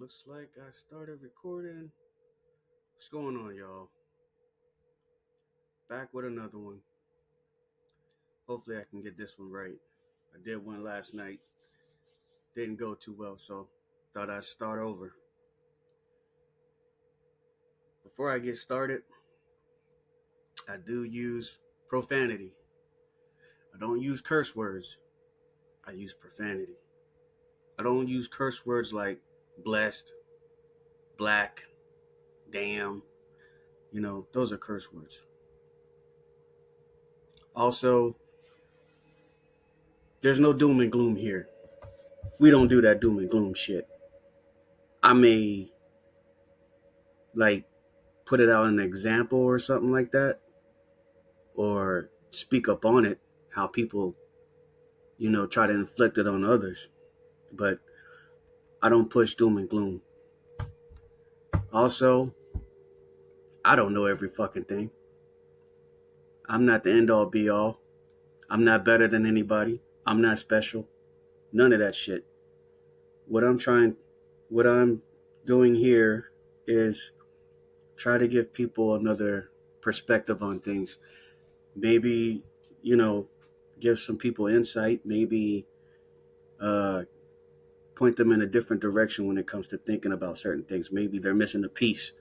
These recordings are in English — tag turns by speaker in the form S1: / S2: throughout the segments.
S1: Looks like I started recording. What's going on, y'all? Back with another one. Hopefully, I can get this one right. I did one last night. Didn't go too well, so thought I'd start over. Before I get started, I do use profanity. I don't use curse words. I use profanity. I don't use curse words like blessed, black, damn. Those are curse words. Also, there's no doom and gloom here. We don't do that doom and gloom shit. I may like put it out an example or something like that, or speak up on it, how people, try to inflict it on others. But I don't push doom and gloom. Also, I don't know every fucking thing. I'm not the end all be all. I'm not better than anybody. I'm not special. None of that shit. What I'm trying, what I'm doing here is try to give people another perspective on things. Maybe, you know, give some people insight. Maybe uh, point them in a different direction when it comes to thinking about certain things. Maybe they're missing a piece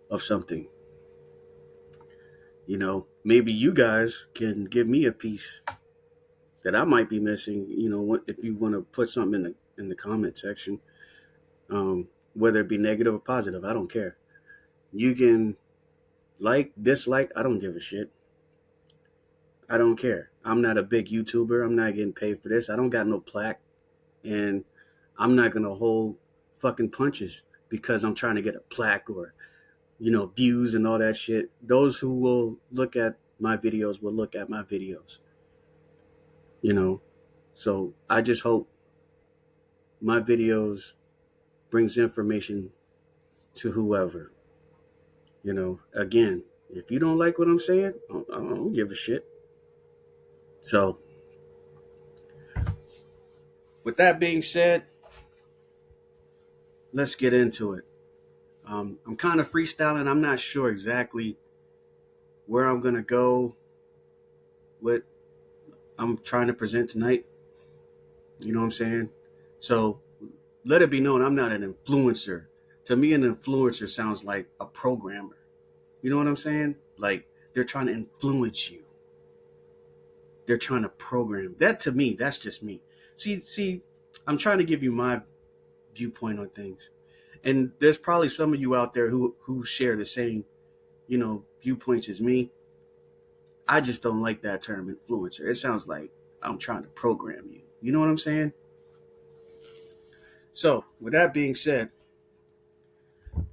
S1: of something. Maybe you guys can give me a piece that I might be missing. If you want to put something in the comment section, whether it be negative or positive, I don't care. You can dislike. I don't give a shit. I don't care. I'm not a big YouTuber. I'm not getting paid for this. I don't got no plaque, and I'm not gonna hold fucking punches because I'm trying to get a plaque or views and all that shit. Those who will look at my videos will look at my videos. You know, so I just hope my videos brings information to whoever. Again, if you don't like what I'm saying, I don't give a shit. So, with that being said, let's get into it. I'm kind of freestyling. I'm not sure exactly where I'm gonna go. What I'm trying to present tonight. You know what I'm saying? So let it be known I'm not an influencer. To me, an influencer sounds like a programmer. You know what I'm saying? Like they're trying to influence you. They're trying to program. That to me, that's just me. See, I'm trying to give you my viewpoint on things. And there's probably some of you out there who share the same, viewpoints as me. I just don't like that term influencer. It sounds like I'm trying to program you. You know what I'm saying? So, with that being said,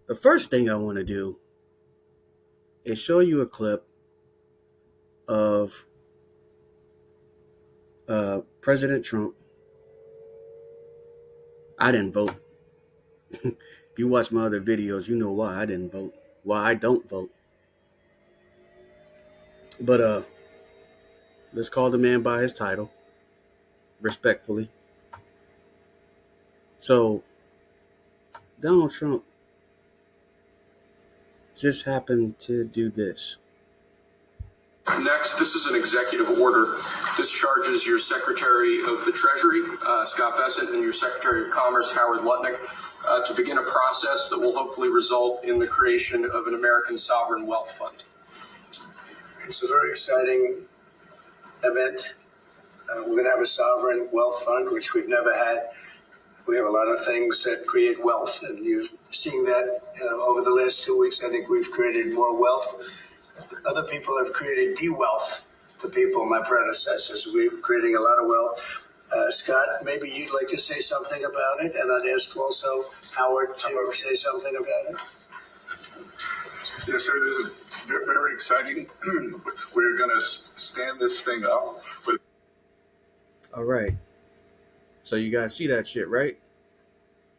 S1: the first thing I want to do is show you a clip of President Trump. I didn't vote. If you watch my other videos, you know why I didn't vote, why I don't vote. But let's call the man by his title, respectfully. So, Donald Trump just happened to do this.
S2: Next, this is an executive order. Discharges your Secretary of the Treasury, Scott Bessent, and your Secretary of Commerce, Howard Lutnick, to begin a process that will hopefully result in the creation of an American sovereign wealth fund.
S3: It's a very exciting event. We're going to have a sovereign wealth fund, which we've never had. We have a lot of things that create wealth, and you've seen that over the last 2 weeks. I think we've created more wealth. Other people have created de-wealth. The people, my predecessors, we're creating a lot of wealth. Scott, maybe you'd like to say something about it, and I'd ask also Howard to say something about it.
S4: Yes, sir. This is very exciting. We're going to stand this thing up.
S1: All right. So you guys see that shit, right?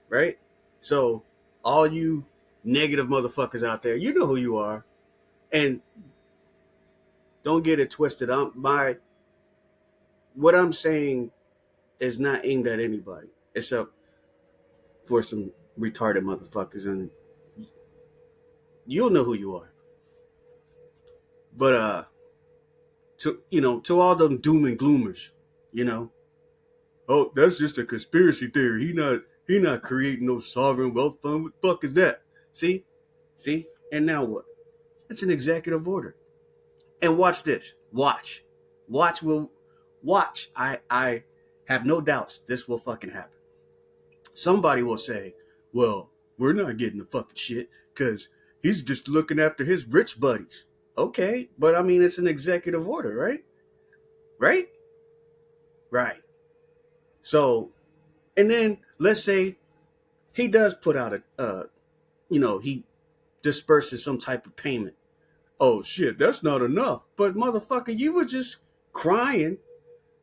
S1: Right? So all you negative motherfuckers out there, you know who you are. And don't get it twisted. What I'm saying is not aimed at anybody, except for some retarded motherfuckers, and you'll know who you are. But to all them doom and gloomers, oh, that's just a conspiracy theory. He not creating no sovereign wealth fund. What the fuck is that? See, and now what? It's an executive order. And watch this. Watch. I have no doubts this will fucking happen. Somebody will say, well, we're not getting the fucking shit because he's just looking after his rich buddies. Okay, but I mean, it's an executive order, right? Right. So, and then let's say he does put out he disperses some type of payment. Oh shit, that's not enough. But motherfucker, you were just crying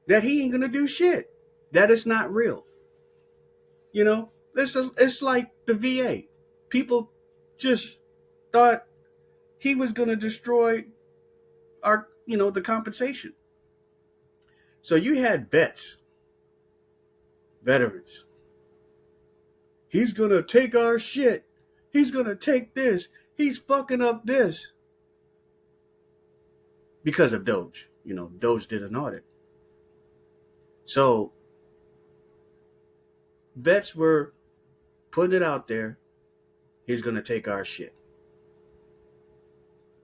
S1: that he ain't gonna do shit. That is not real. It's like the VA. People just thought he was gonna destroy the compensation. So you had veterans. He's gonna take our shit. He's gonna take this. He's fucking up this. Because of Doge. Doge did an audit. So vets were putting it out there. He's gonna take our shit.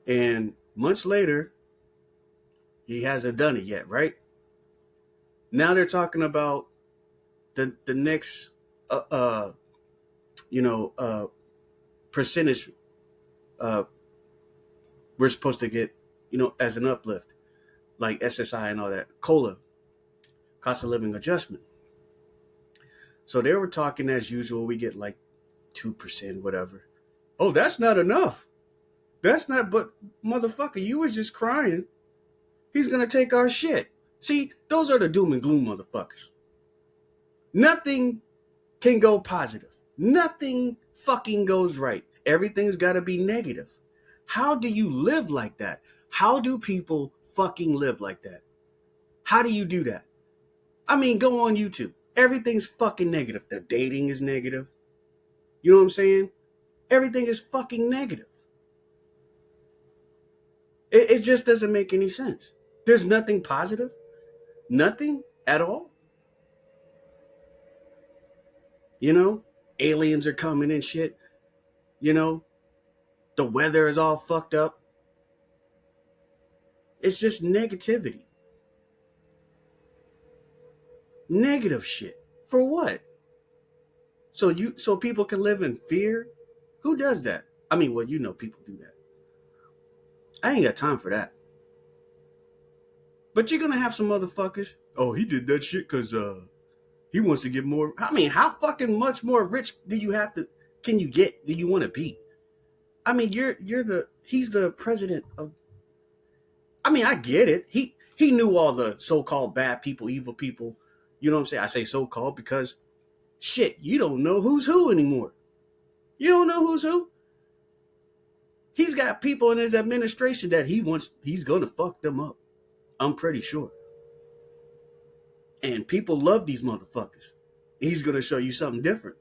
S1: And months later, he hasn't done it yet, right? Now they're talking about the next percentage we're supposed to get, as an uplift, like SSI and all that, COLA, cost of living adjustment. So they were talking as usual, we get like 2%, whatever. Oh, that's not enough. But motherfucker, you was just crying. He's gonna take our shit. See, those are the doom and gloom motherfuckers. Nothing can go positive. Nothing fucking goes right. Everything's gotta be negative. How do you live like that? How do people fucking live like that? How do you do that? I mean, go on YouTube. Everything's fucking negative. The dating is negative. You know what I'm saying? Everything is fucking negative. It just doesn't make any sense. There's nothing positive. Nothing at all. Aliens are coming and shit. The weather is all fucked up. It's just negativity. Negative shit. For what? So people can live in fear? Who does that? I mean, well, people do that. I ain't got time for that. But you're gonna have some motherfuckers. Oh, he did that shit because he wants to get more. I mean, how fucking much more rich can you get? Do you want to be? I mean, he's the president of. I mean, I get it. He knew all the so-called bad people, evil people. You know what I'm saying? I say so-called because shit, you don't know who's who anymore. You don't know who's who. He's got people in his administration that he's gonna fuck them up. I'm pretty sure. And people love these motherfuckers. He's gonna show you something different.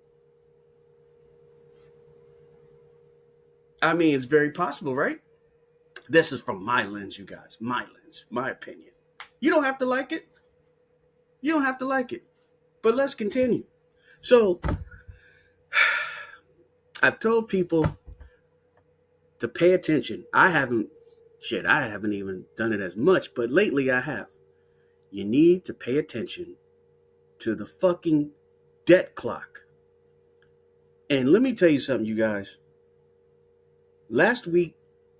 S1: I mean, it's very possible, right? This is from my lens, you guys. My lens, my opinion. You don't have to like it. But let's continue. So, I've told people to pay attention. I haven't even done it as much, but lately I have. You need to pay attention to the fucking debt clock. And let me tell you something, you guys. Last week,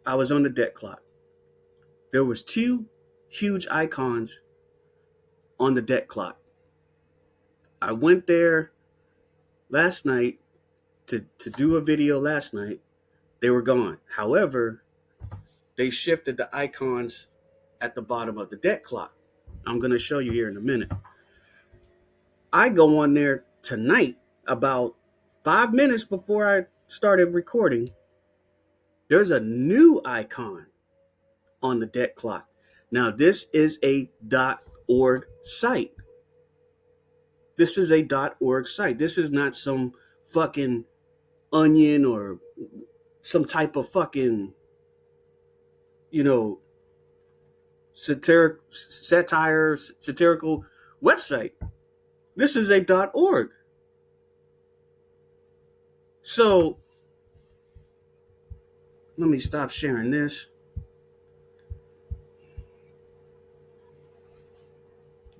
S1: I was on the debt clock. There was 2 huge icons on the debt clock. I went there last night to do a video last night. They were gone. However, they shifted the icons at the bottom of the debt clock. I'm going to show you here in a minute. I go on there tonight about 5 minutes before I started recording. There's a new icon on the debt clock. Now, this is a .org site. This is a .org site. This is not some fucking Onion or some type of fucking, you know, satirical website. This is a .org. So let me stop sharing this.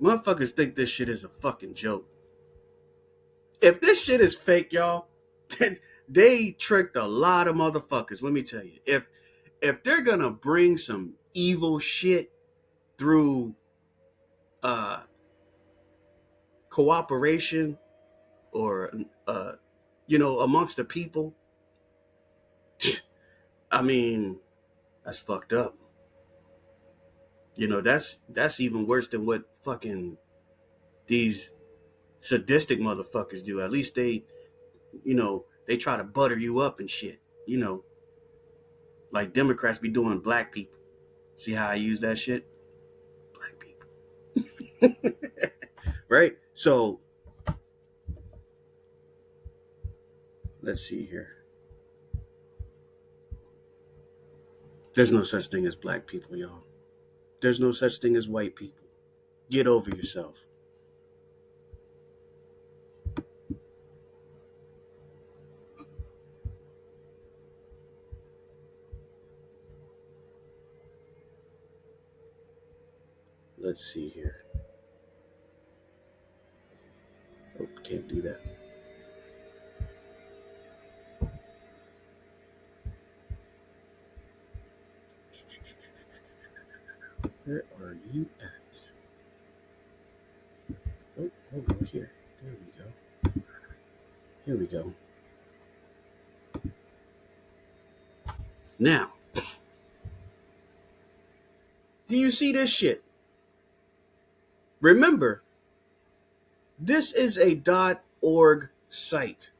S1: Motherfuckers think this shit is a fucking joke. If this shit is fake, y'all, they tricked a lot of motherfuckers. Let me tell you. If they're gonna bring some evil shit through cooperation or amongst the people, I mean, that's fucked up. That's even worse than what fucking these sadistic motherfuckers do. At least they try to butter you up and shit. Like Democrats be doing black people. See how I use that shit? Black people. Right? So, let's see here. There's no such thing as black people, y'all. There's no such thing as white people. Get over yourself. Let's see here. Oh, can't do that. Where are you at? Oh, we'll go here. There we go. Here we go. Now, do you see this shit? Remember, this is a .org site.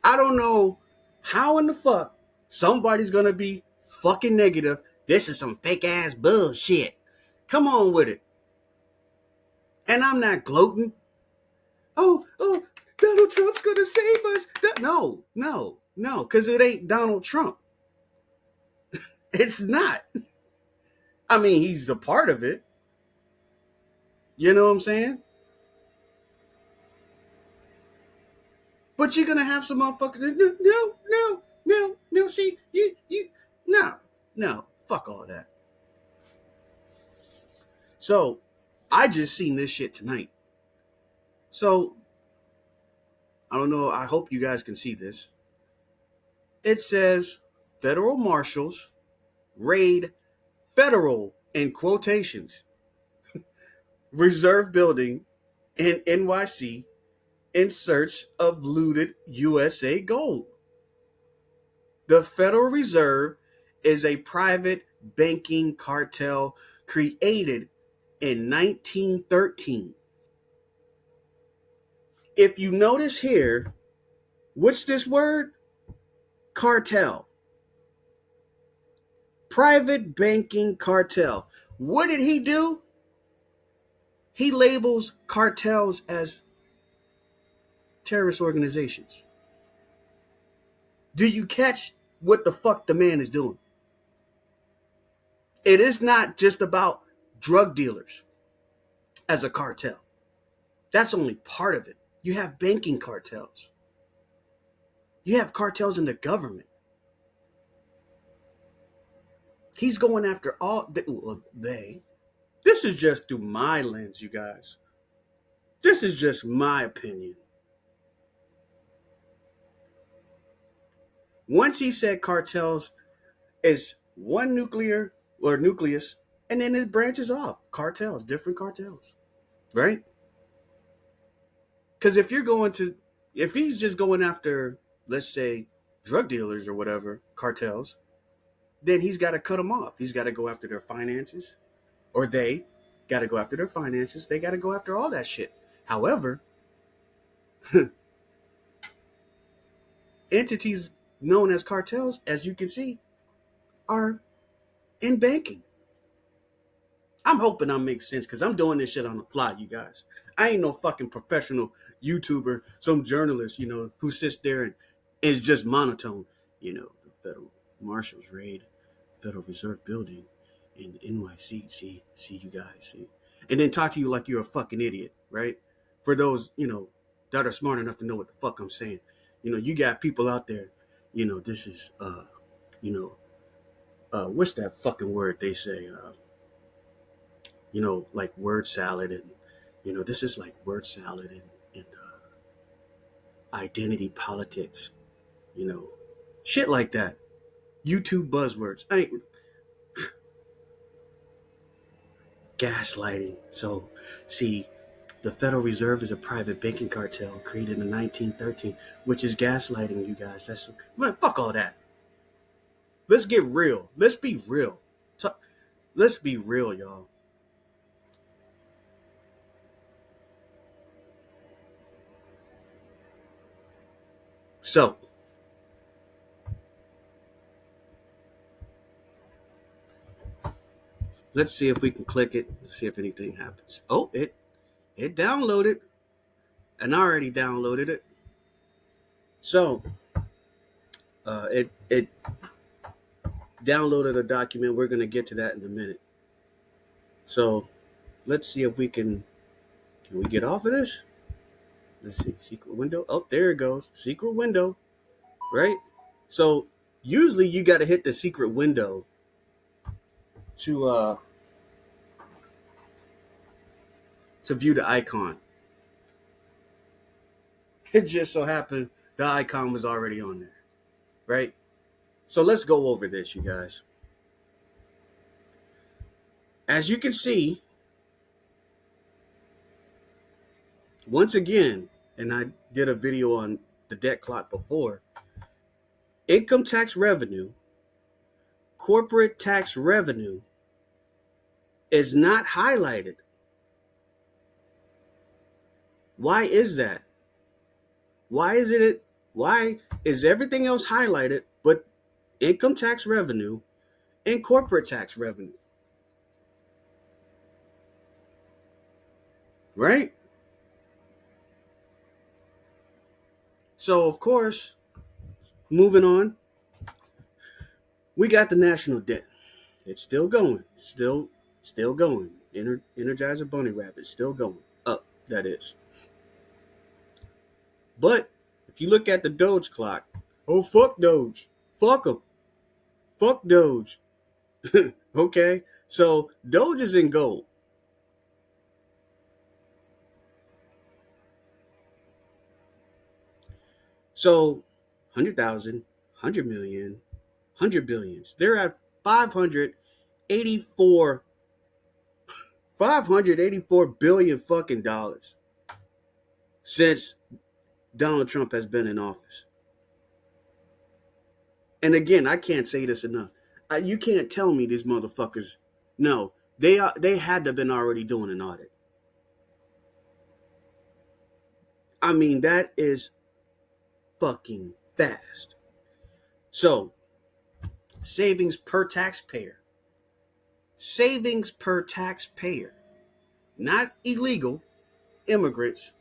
S1: I don't know how in the fuck somebody's gonna be fucking negative. This is some fake ass bullshit. Come on with it. And I'm not gloating. Oh, Donald Trump's gonna save us. No, because it ain't Donald Trump. It's not. I mean, he's a part of it. You know what I'm saying? But you're gonna have some motherfuckers. No. See, no. Fuck all that. So, I just seen this shit tonight. So, I don't know. I hope you guys can see this. It says federal marshals raid federal, in quotations, reserve building in NYC in search of looted USA gold. The Federal Reserve is a private banking cartel created in 1913. If you notice here, what's this word? Cartel. Private banking cartel. What did he do? He labels cartels as terrorist organizations. Do you catch what the fuck the man is doing? It is not just about drug dealers as a cartel. That's only part of it. You have banking cartels. You have cartels in the government. He's going after all they. This is just through my lens, you guys. This is just my opinion. Once he said cartels is one nucleus, and then it branches off. Cartels, different cartels, right? Because if he's just going after, let's say, drug dealers or whatever, cartels, then he's got to cut them off. He's got to go after their finances, or they got to go after their finances. They got to go after all that shit. However, entities known as cartels, as you can see, are in banking. I'm hoping I make sense because I'm doing this shit on the fly, you guys. I ain't no fucking professional YouTuber, some journalist, who sits there and is just monotone. The federal marshals raid Federal Reserve building in NYC. See you guys, see. And then talk to you like you're a fucking idiot, right? For those, that are smart enough to know what the fuck I'm saying. You got people out there, this is, what's that fucking word they say? Like word salad and, this is like word salad and identity politics, shit like that. YouTube buzzwords. Gaslighting. So, see, the Federal Reserve is a private banking cartel created in 1913, which is gaslighting, you guys. Fuck all that. Let's get real. Let's be real. Let's be real, y'all. So, let's see if we can click it. Let's see if anything happens. Oh, it downloaded. And I already downloaded it. So, it downloaded a document. We're going to get to that in a minute. So, let's see if we can we get off of this? Let's see, secret window. Oh, there it goes. Secret window, right? So, usually you got to hit the secret window to view the icon. It just so happened the icon was already on there, right? So let's go over this, you guys. As you can see, once again, and I did a video on the debt clock before, income tax revenue, corporate tax revenue is not highlighted. Why is that? Why is everything else highlighted but income tax revenue and corporate tax revenue? Right? So, of course, moving on, we got the national debt. It's still going. Still going. Energizer Bunny Rabbit, still going. Up, that is. But if you look at the Doge clock, oh, fuck Doge. Fuck them. Fuck Doge. Okay, so Doge is in gold. So 100,000, 100 million, 100 billions. They're at 584 billion fucking dollars since Donald Trump has been in office. And again, I can't say this enough. You can't tell me these motherfuckers. No, they had to have been already doing an audit. I mean, that is fucking fast. So, savings per taxpayer. Savings per taxpayer. Not illegal immigrants,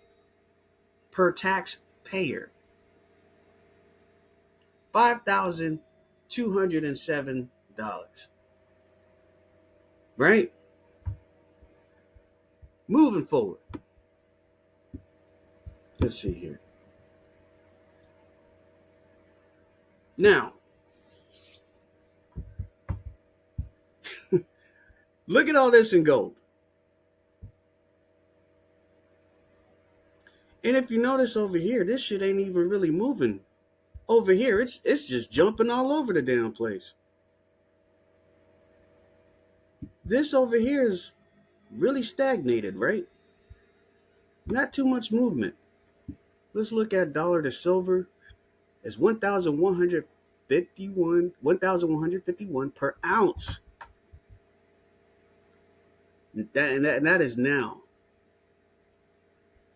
S1: per taxpayer. $5,207. Right? Moving forward. Let's see here. Now, look at all this in gold. And if you notice over here, this shit ain't even really moving. Over here, it's just jumping all over the damn place. This over here is really stagnated, right? Not too much movement. Let's look at dollar to silver. It's 1,151 per ounce. That is now.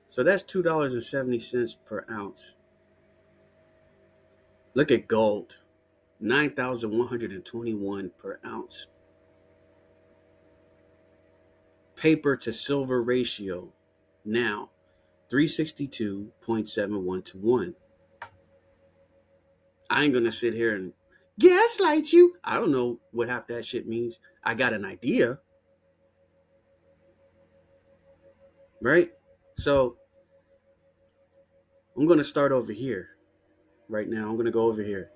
S1: So that's $2.70 per ounce. Look at gold, 9,121 per ounce. Paper to silver ratio, now 362.71 to 1. I ain't gonna sit here and gaslight you. I don't know what half that shit means. I got an idea, right? So I'm gonna start over here right now. I'm gonna go over here.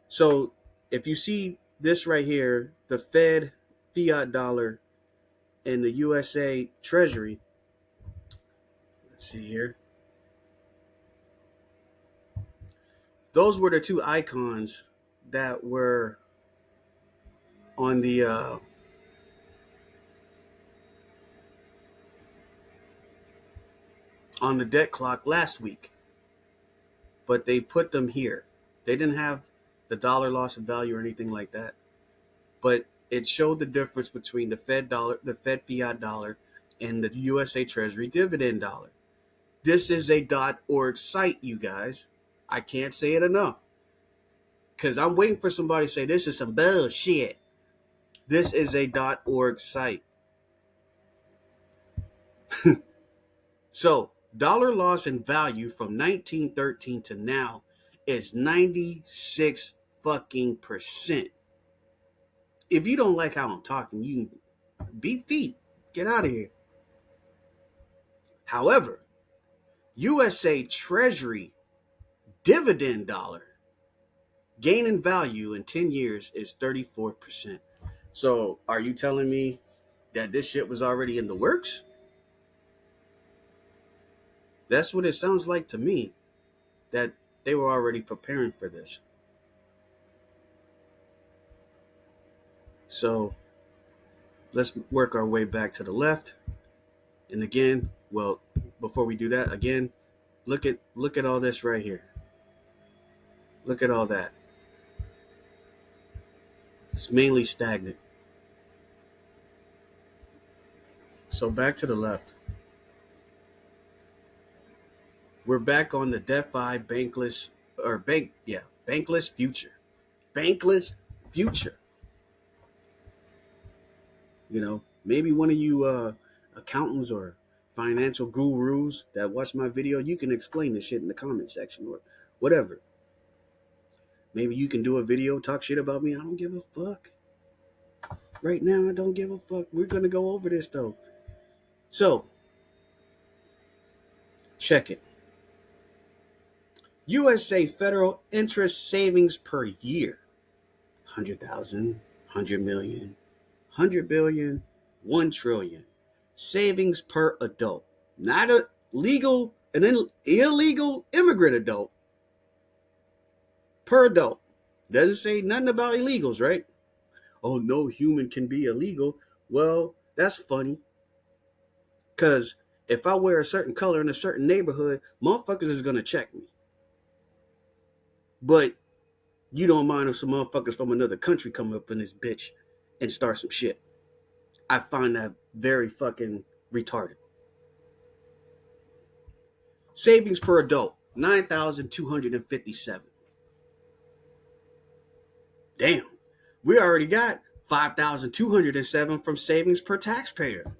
S1: So if you see this right here, the Fed fiat dollar and the USA Treasury, let's see here. Those were the two icons that were on the debt clock last week, but they put them here. They didn't have the dollar loss of value or anything like that, but it showed the difference between the Fed dollar, the Fed fiat dollar, and the USA Treasury dividend dollar. This is a .org site, you guys. I can't say it enough, because I'm waiting for somebody to say this is some bullshit. This is a .org site. So, dollar loss in value from 1913 to now is 96 fucking percent. If you don't like how I'm talking, you can beat feet. Get out of here. However, USA Treasury dividend dollar gain in value in 10 years is 34%. So are you telling me that this shit was already in the works? That's what it sounds like to me, that they were already preparing for this. So let's work our way back to the left. And again, well, before we do that, again, look at all this right here. Look at all that. It's mainly stagnant. So back to the left. We're back on the DeFi bankless future. Bankless future. You know, maybe one of you accountants or financial gurus that watch my video, you can explain this shit in the comment section or whatever. Maybe you can do a video, talk shit about me. I don't give a fuck. Right now, I don't give a fuck. We're going to go over this, though. So, check it. USA federal interest savings per year. 100,000, 100 million, 100 billion, 1 trillion. Savings per adult. Not a legal, an illegal immigrant adult. Per adult. Doesn't say nothing about illegals, right? Oh, no human can be illegal. Well, that's funny. Because if I wear a certain color in a certain neighborhood, motherfuckers is going to check me. But you don't mind if some motherfuckers from another country come up in this bitch and start some shit. I find that very fucking retarded. Savings per adult, 9,257. Damn, we already got 5,207 from savings per taxpayer.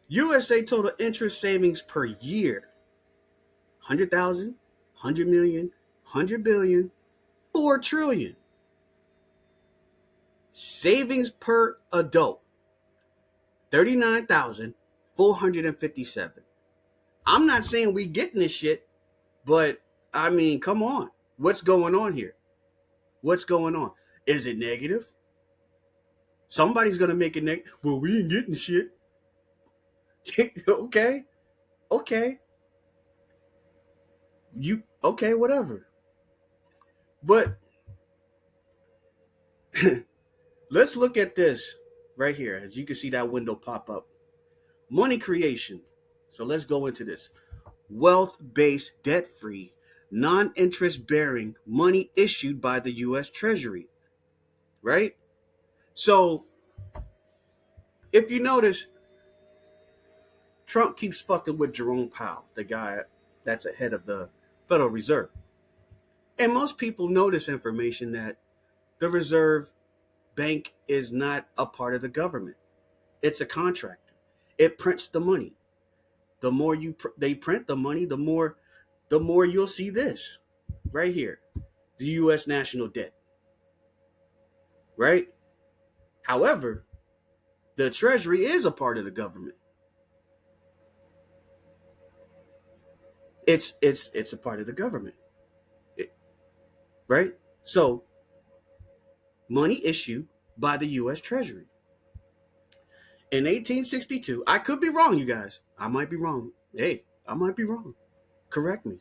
S1: USA total interest savings per year, 100,000, 100 million, 100 billion, 4 trillion. Savings per adult, 39,457. I'm not saying we getting this shit, but I mean, come on. What's going on here? What's going on? Is it negative? Somebody's going to make it negative. Well, we ain't getting shit. Okay. Okay, whatever. But let's look at this right here. As you can see that window pop up. Money creation. So let's go into this. Wealth-based, debt-free, non-interest bearing money issued by the U.S. Treasury. Right? So if you notice, Trump keeps fucking with Jerome Powell, the guy that's ahead of the Federal Reserve. And most people know this information, that the Reserve Bank is not a part of the government. It's a contractor. It prints the money. The more they print the money, the more you'll see this right here, the U.S. national debt. Right? However, the Treasury is a part of the government. It's a part of the government. Right? So, money issued by the U.S. Treasury. In 1862, I could be wrong, you guys. I might be wrong. Hey, I might be wrong. Correct me.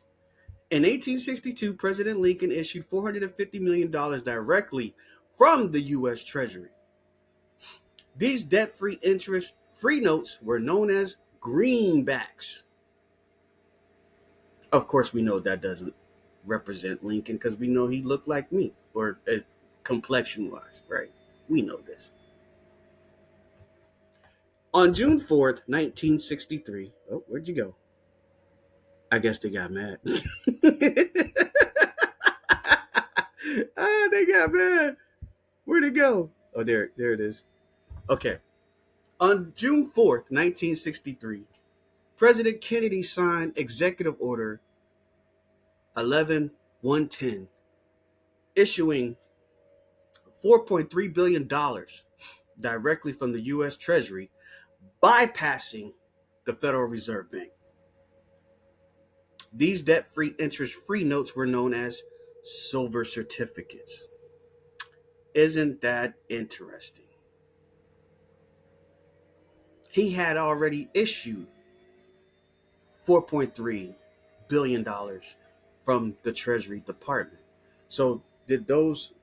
S1: In 1862, President Lincoln issued $450 million directly from the U.S. Treasury. These debt-free, interest-free notes were known as greenbacks. Of course, we know that doesn't represent Lincoln because we know he looked like me, or complexion-wise, right? We know this. On June 4th, 1963, oh, where'd you go? I guess they got mad. They got mad. Where'd it go? Oh, there it is. Okay. On June 4th, 1963, President Kennedy signed Executive Order 11110, issuing $4.3 billion directly from the U.S. Treasury, bypassing the Federal Reserve Bank. These debt-free, interest-free notes were known as silver certificates. Isn't that interesting? He had already issued $4.3 billion from the Treasury Department. So did those,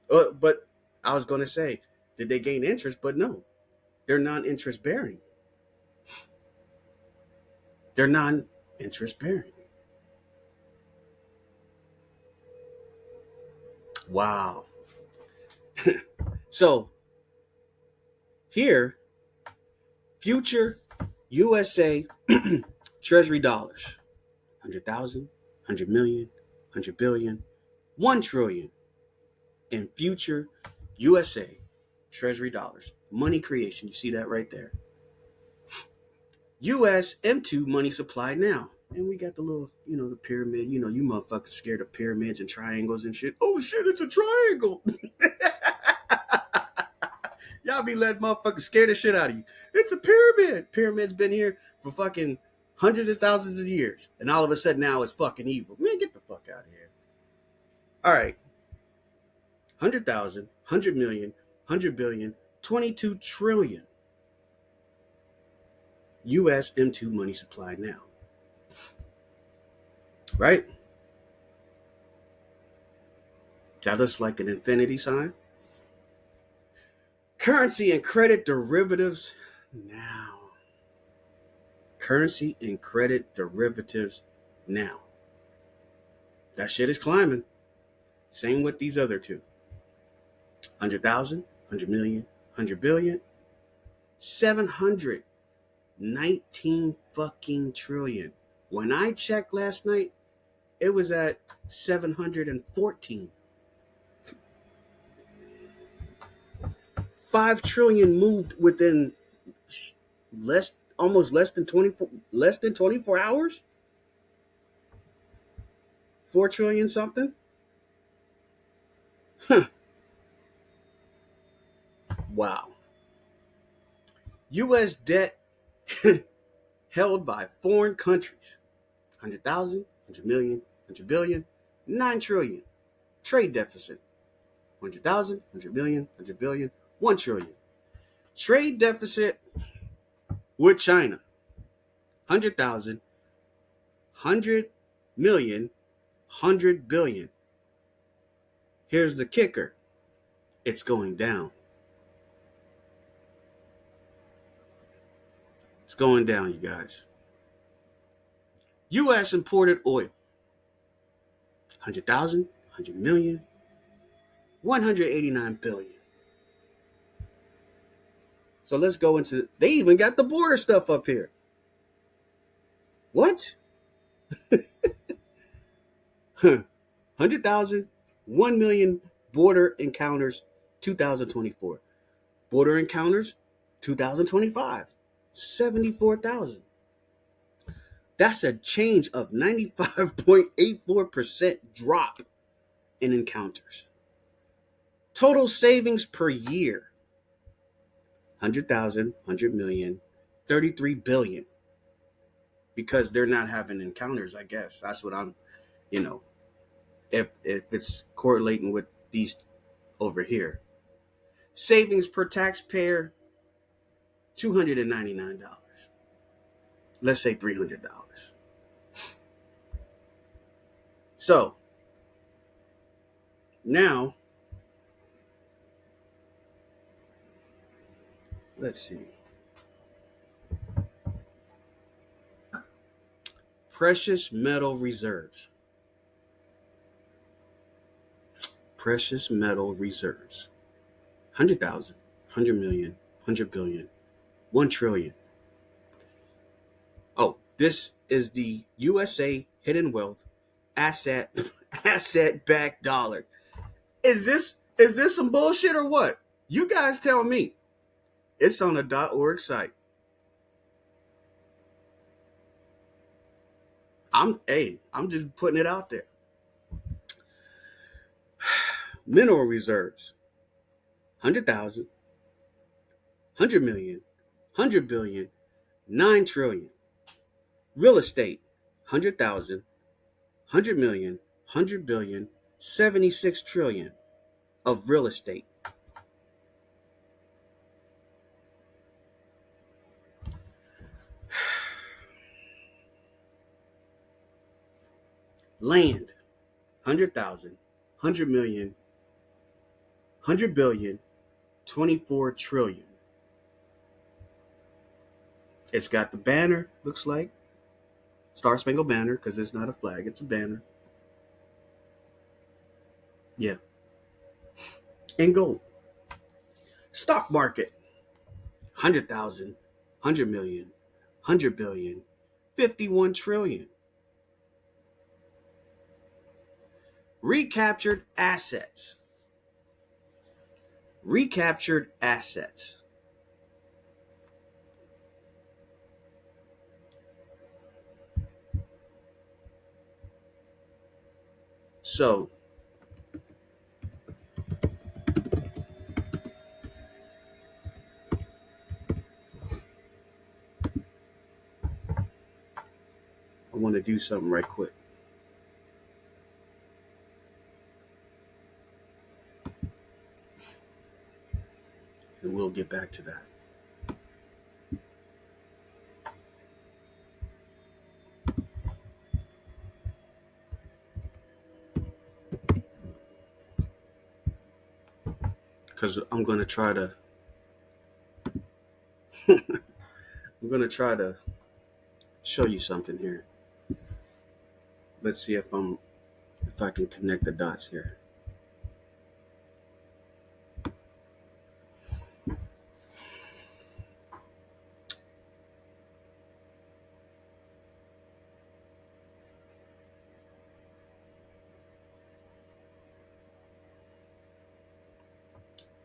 S1: but I was going to say, did they gain interest? But no, they're non-interest bearing. They're non-interest bearing. Wow. So here, future USA Treasury dollars, 100,000, 100 million, 100 billion, 1 trillion in future USA Treasury dollars. Money creation. You see that right there. US M2 money supply now. And we got the little, the pyramid. You motherfuckers scared of pyramids and triangles and shit. Oh shit, it's a triangle. Y'all be letting motherfuckers scare the shit out of you. It's a pyramid. Pyramid's been here for fucking hundreds of thousands of years. And all of a sudden now it's fucking evil. Man, get the fuck out of here. All right. 100,000, 100 million, 100 billion, 22 trillion. US M2 money supply now. Right? That looks like an infinity sign. Currency and credit derivatives now. Currency and credit derivatives now. That shit is climbing. Same with these other two. 100,000, 100 million, 100 billion, 719 fucking trillion. When I checked last night, it was at 714. 5 trillion moved within less than 24 hours. 4 trillion something. Huh. Wow. U.S. debt held by foreign countries. 100,000, 100 million, 100 billion, 9 trillion. Trade deficit. 100,000, 100 million, 100 billion, 1 trillion. Trade deficit with China. 100,000, 100 million, 100 billion. Here's the kicker. It's going down. It's going down, you guys. U.S. imported oil. 100,000, 100 million, 189 billion. So let's go into, they even got the border stuff up here. What? 100,000, 1 million border encounters 2024. Border encounters 2025. 74,000. That's a change of 95.84% drop in encounters. Total savings per year, 100,000, 100 million, 33 billion. Because they're not having encounters, I guess. That's what I'm, if it's correlating with these over here. Savings per taxpayer, $299. Let's say $300. So now, let's see. Precious metal reserves. Precious metal reserves. 100,000, 100 million, 100 billion, 1 trillion. Oh, this is the USA hidden wealth asset backed dollar. Is this some bullshit or what? You guys tell me. It's on the .org site. I'm just putting it out there. Mineral reserves. 100,000, 100 million, 100 billion, 9 trillion. Real estate. 100,000, 100 million, 100 billion, 76 trillion of real estate. Land. 100,000, 100 million, 100 billion, 24 trillion. It's got the banner, looks like. Star Spangled Banner, because it's not a flag, it's a banner. Yeah. And gold. Stock market. 100,000, 100 million, 100 billion, 51 trillion. Recaptured assets. Recaptured assets. So, I want to do something right quick. And we'll get back to that. Because I'm going to try to show you something here. Let's see if I can connect the dots here.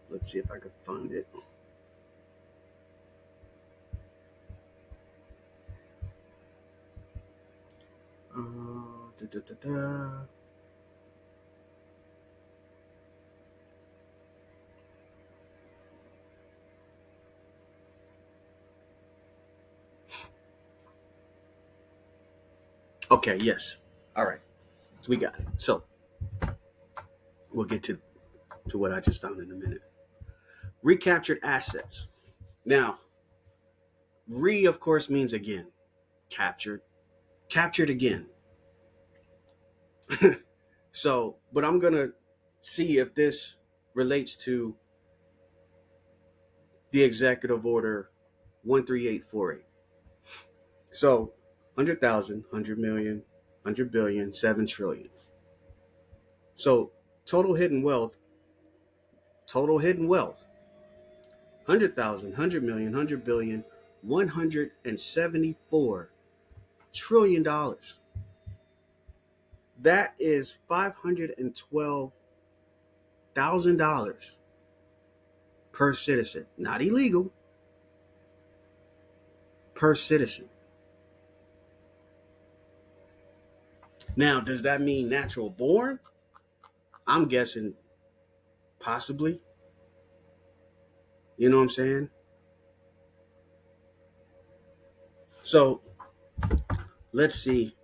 S1: Let's see if I can find it. Da, da, da, da. Okay, yes. All right. We got it. So we'll get to what I just found in a minute. Recaptured assets. Now, of course, means again. Captured. Captured again. So, but I'm going to see if this relates to the executive order 13848. So, 100,000, 100 million, 100 billion, 7 trillion. So, total hidden wealth, 100,000, 100 million, 100 billion, $174 trillion. That is $512,000 per citizen. Not illegal. per citizen. Now, does that mean natural born? I'm guessing possibly. You know what I'm saying? So let's see.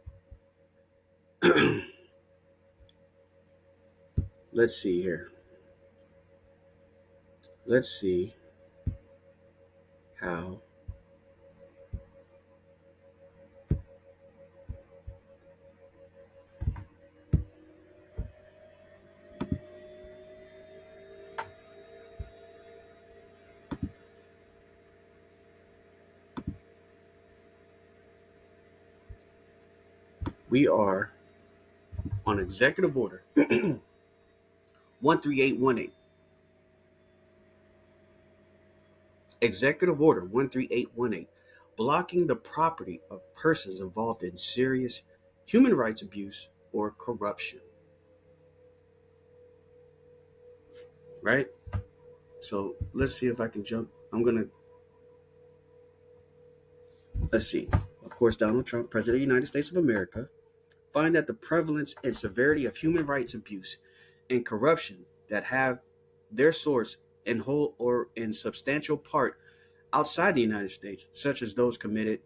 S1: Let's see here. Let's see how we are on executive order 13818. Executive order 13818, blocking the property of persons involved in serious human rights abuse or corruption. Right? So let's see if I can jump. Let's see. Of course, Donald Trump, President of the United States of America, find that the prevalence and severity of human rights abuse and corruption that have their source in whole or in substantial part outside the United States, such as those committed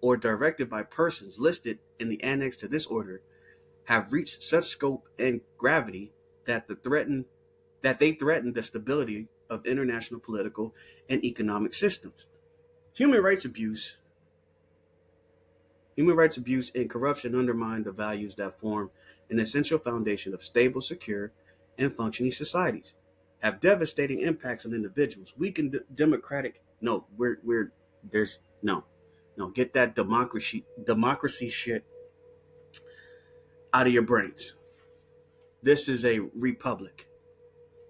S1: or directed by persons listed in the annex to this order, have reached such scope and gravity that they threaten the stability of international political and economic systems. Human rights abuse and corruption undermine the values that form an essential foundation of stable, secure, and functioning societies, have devastating impacts on individuals, weaken democratic. No, there's no, get that democracy shit out of your brains. This is a republic,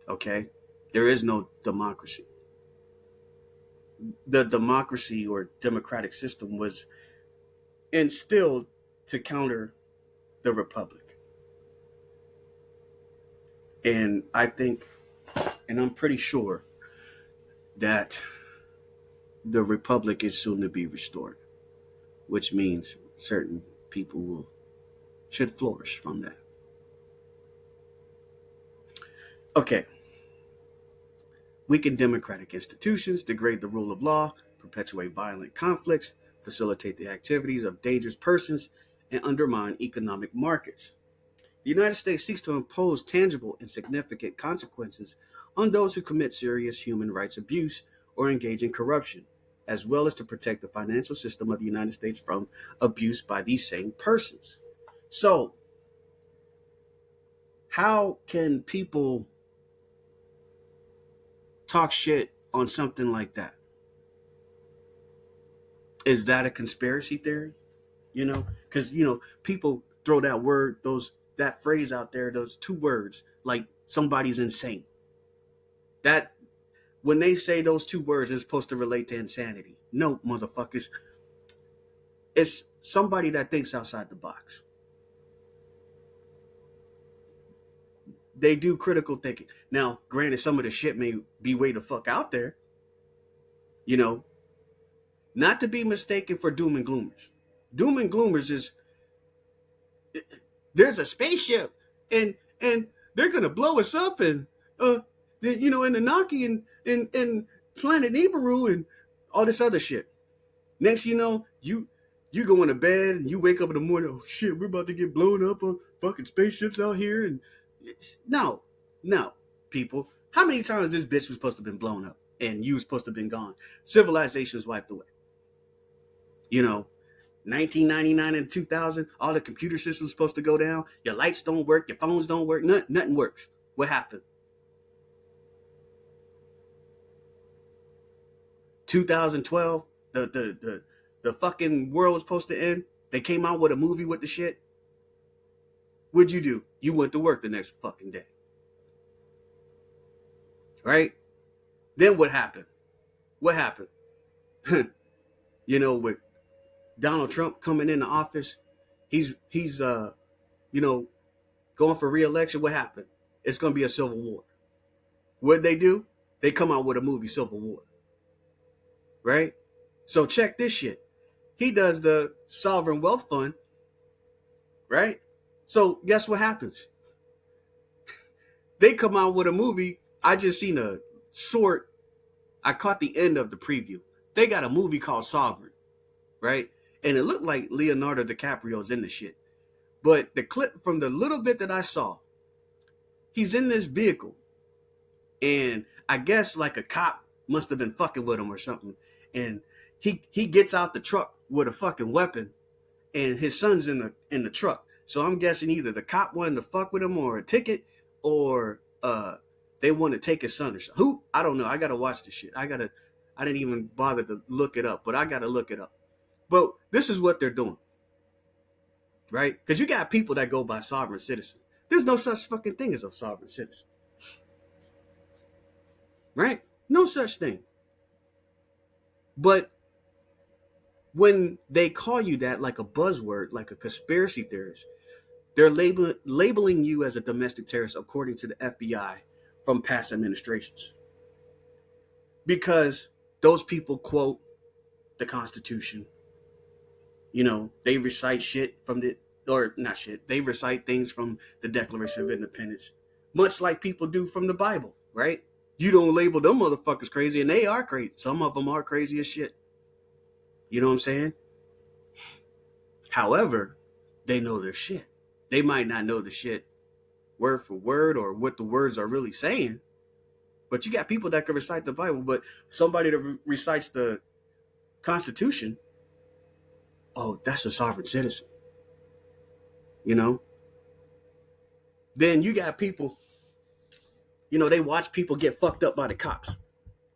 S1: okay? There is no democracy. The democracy or democratic system was instilled to counter the republic. And I think, and I'm pretty sure that the republic is soon to be restored, which means certain people should flourish from that. Okay. Weaken democratic institutions, degrade the rule of law, perpetuate violent conflicts, facilitate the activities of dangerous persons, and undermine economic markets. The United States seeks to impose tangible and significant consequences on those who commit serious human rights abuse or engage in corruption, as well as to protect the financial system of the United States from abuse by these same persons. So, how can people talk shit on something like that? Is that a conspiracy theory? Because people throw that phrase out there, those two words, like somebody's insane. That when they say those two words, it's supposed to relate to insanity. No, motherfuckers. It's somebody that thinks outside the box. They do critical thinking. Now, granted, some of the shit may be way the fuck out there. Not to be mistaken for doom and gloomers. Doom and gloomers is there's a spaceship and they're gonna blow us up and in Anunnaki and planet Nibiru and all this other shit. Next you go into bed and you wake up in the morning, oh shit, we're about to get blown up on fucking spaceships out here. And no, people. How many times this bitch was supposed to have been blown up and you was supposed to have been gone? Civilization was wiped away. 1999 and 2000, all the computer systems supposed to go down. Your lights don't work, your phones don't work, nothing works. What happened? 2012, the fucking world was supposed to end. They came out with a movie with the shit. What'd you do? You went to work the next fucking day. Right? Then what happened? What happened? With Donald Trump coming into office, he's going for re-election. What happened? It's going to be a civil war. What'd they do? They come out with a movie, Civil War. Right? So check this shit. he does the sovereign wealth fund, right? So guess what happens? They come out with a movie. I just seen a short. I caught the end of the preview. They got a movie called Sovereign, right? And it looked like Leonardo DiCaprio's in the shit. But the clip from the little bit that I saw, he's in this vehicle. And I guess like a cop must have been fucking with him or something. And he gets out the truck with a fucking weapon, and his son's in the truck. So I'm guessing either the cop wanted to fuck with him or a ticket, or they want to take his son or something. Who? I don't know. I gotta watch this shit. I didn't even bother to look it up, but I gotta look it up. But this is what they're doing, right? Because you got people that go by sovereign citizen. There's no such fucking thing as a sovereign citizen, right? No such thing. But when they call you that, like a buzzword, like a conspiracy theorist, they're labeling you as a domestic terrorist according to the FBI from past administrations. Because those people quote the Constitution. You know, they recite shit from the, or not shit, they recite things from the Declaration of Independence, much like people do from the Bible, right? You don't label them motherfuckers crazy, and they are crazy. Some of them are crazy as shit. You know what I'm saying? However, they know their shit. They might not know the shit word for word or what the words are really saying, but you got people that can recite the Bible, but somebody that recites the Constitution, oh, that's a sovereign citizen. You know? Then you got people, you know, they watch people get fucked up by the cops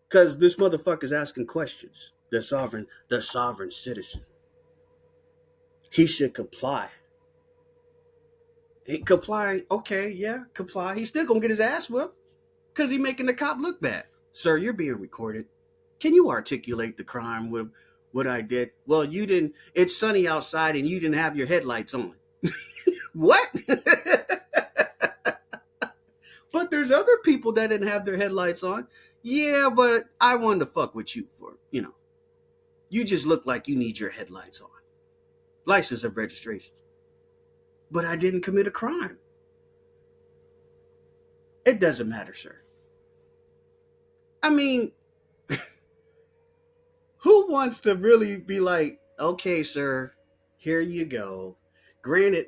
S1: because this motherfucker's asking questions. The sovereign citizen. He should comply. Comply, okay, yeah, comply. He's still gonna get his ass whipped because he's making the cop look bad. Sir, you're being recorded. Can you articulate the crime with what I did? Well, you didn't. It's sunny outside and you didn't have your headlights on. What? But there's other people that didn't have their headlights on. Yeah, but I wanted to fuck with you for, you know. You just look like you need your headlights on. License of registration. But I didn't commit a crime. It doesn't matter, sir. I mean, who wants to really be like, okay, sir, here you go. Granted,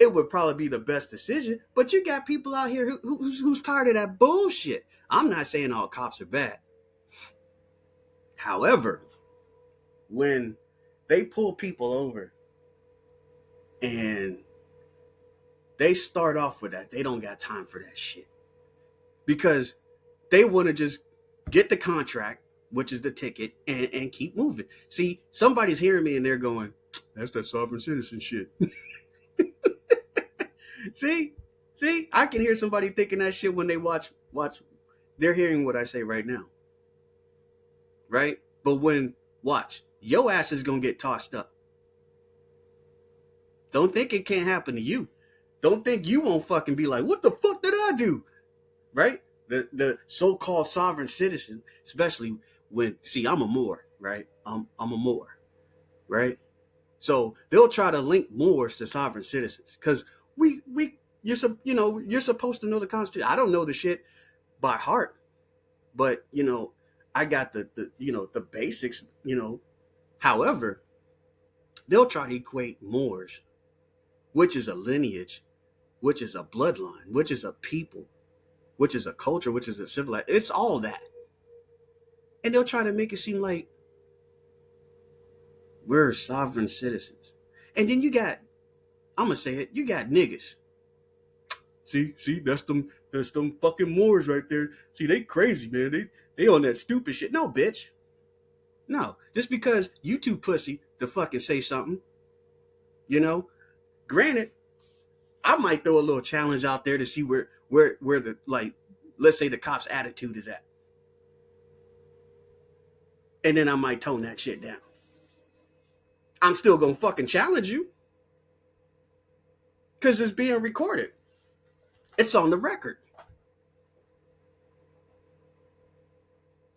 S1: it would probably be the best decision, but you got people out here who's tired of that bullshit. I'm not saying all cops are bad. However, when they pull people over and they start off with that, they don't got time for that shit. Because they want to just get the contract, which is the ticket, and keep moving. See, somebody's hearing me and they're going, that's that sovereign citizen shit. See, I can hear somebody thinking that shit when they watch. They're hearing what I say right now. Right? But when, watch, your ass is going to get tossed up. Don't think it can't happen to you. Don't think you won't fucking be like, what the fuck did I do? Right? The so-called sovereign citizen, especially when, see, I'm a Moor, right? I'm a Moor, right? So they'll try to link Moors to sovereign citizens because you're supposed to know the Constitution. I don't know the shit by heart, but you know, I got the basics, you know. However, they'll try to equate Moors, which is a lineage, which is a bloodline, which is a people, which is a culture, which is a civilized. It's all that. And they'll try to make it seem like we're sovereign citizens. And then you got, I'm going to say it, you got niggas. See, that's them fucking Moors right there. See, they crazy, man. They on that stupid shit. No, bitch. No. Just because you too pussy to fucking say something, you know, granted, I might throw a little challenge out there to see where the, like, let's say the cop's attitude is at. And then I might tone that shit down. I'm still gonna fucking challenge you. Because it's being recorded. It's on the record.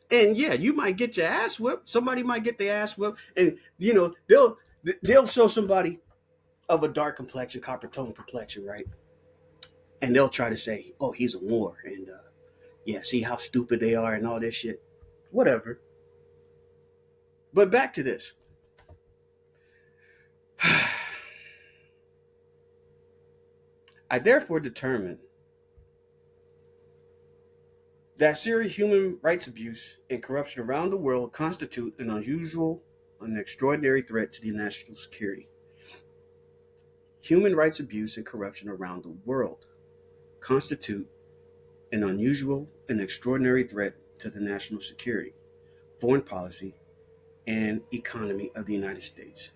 S1: And yeah, you might get your ass whipped. Somebody might get their ass whipped, and they'll show somebody of a dark complexion, copper tone complexion, right? And they'll try to say, "Oh, he's a Moor," and yeah, see how stupid they are and all this shit. Whatever. But back to this. I therefore determine that serious human rights abuse and corruption around the world constitute an unusual and extraordinary threat to the national security. Human rights abuse and corruption around the world constitute an unusual and extraordinary threat to the national security, foreign policy, and economy of the United States.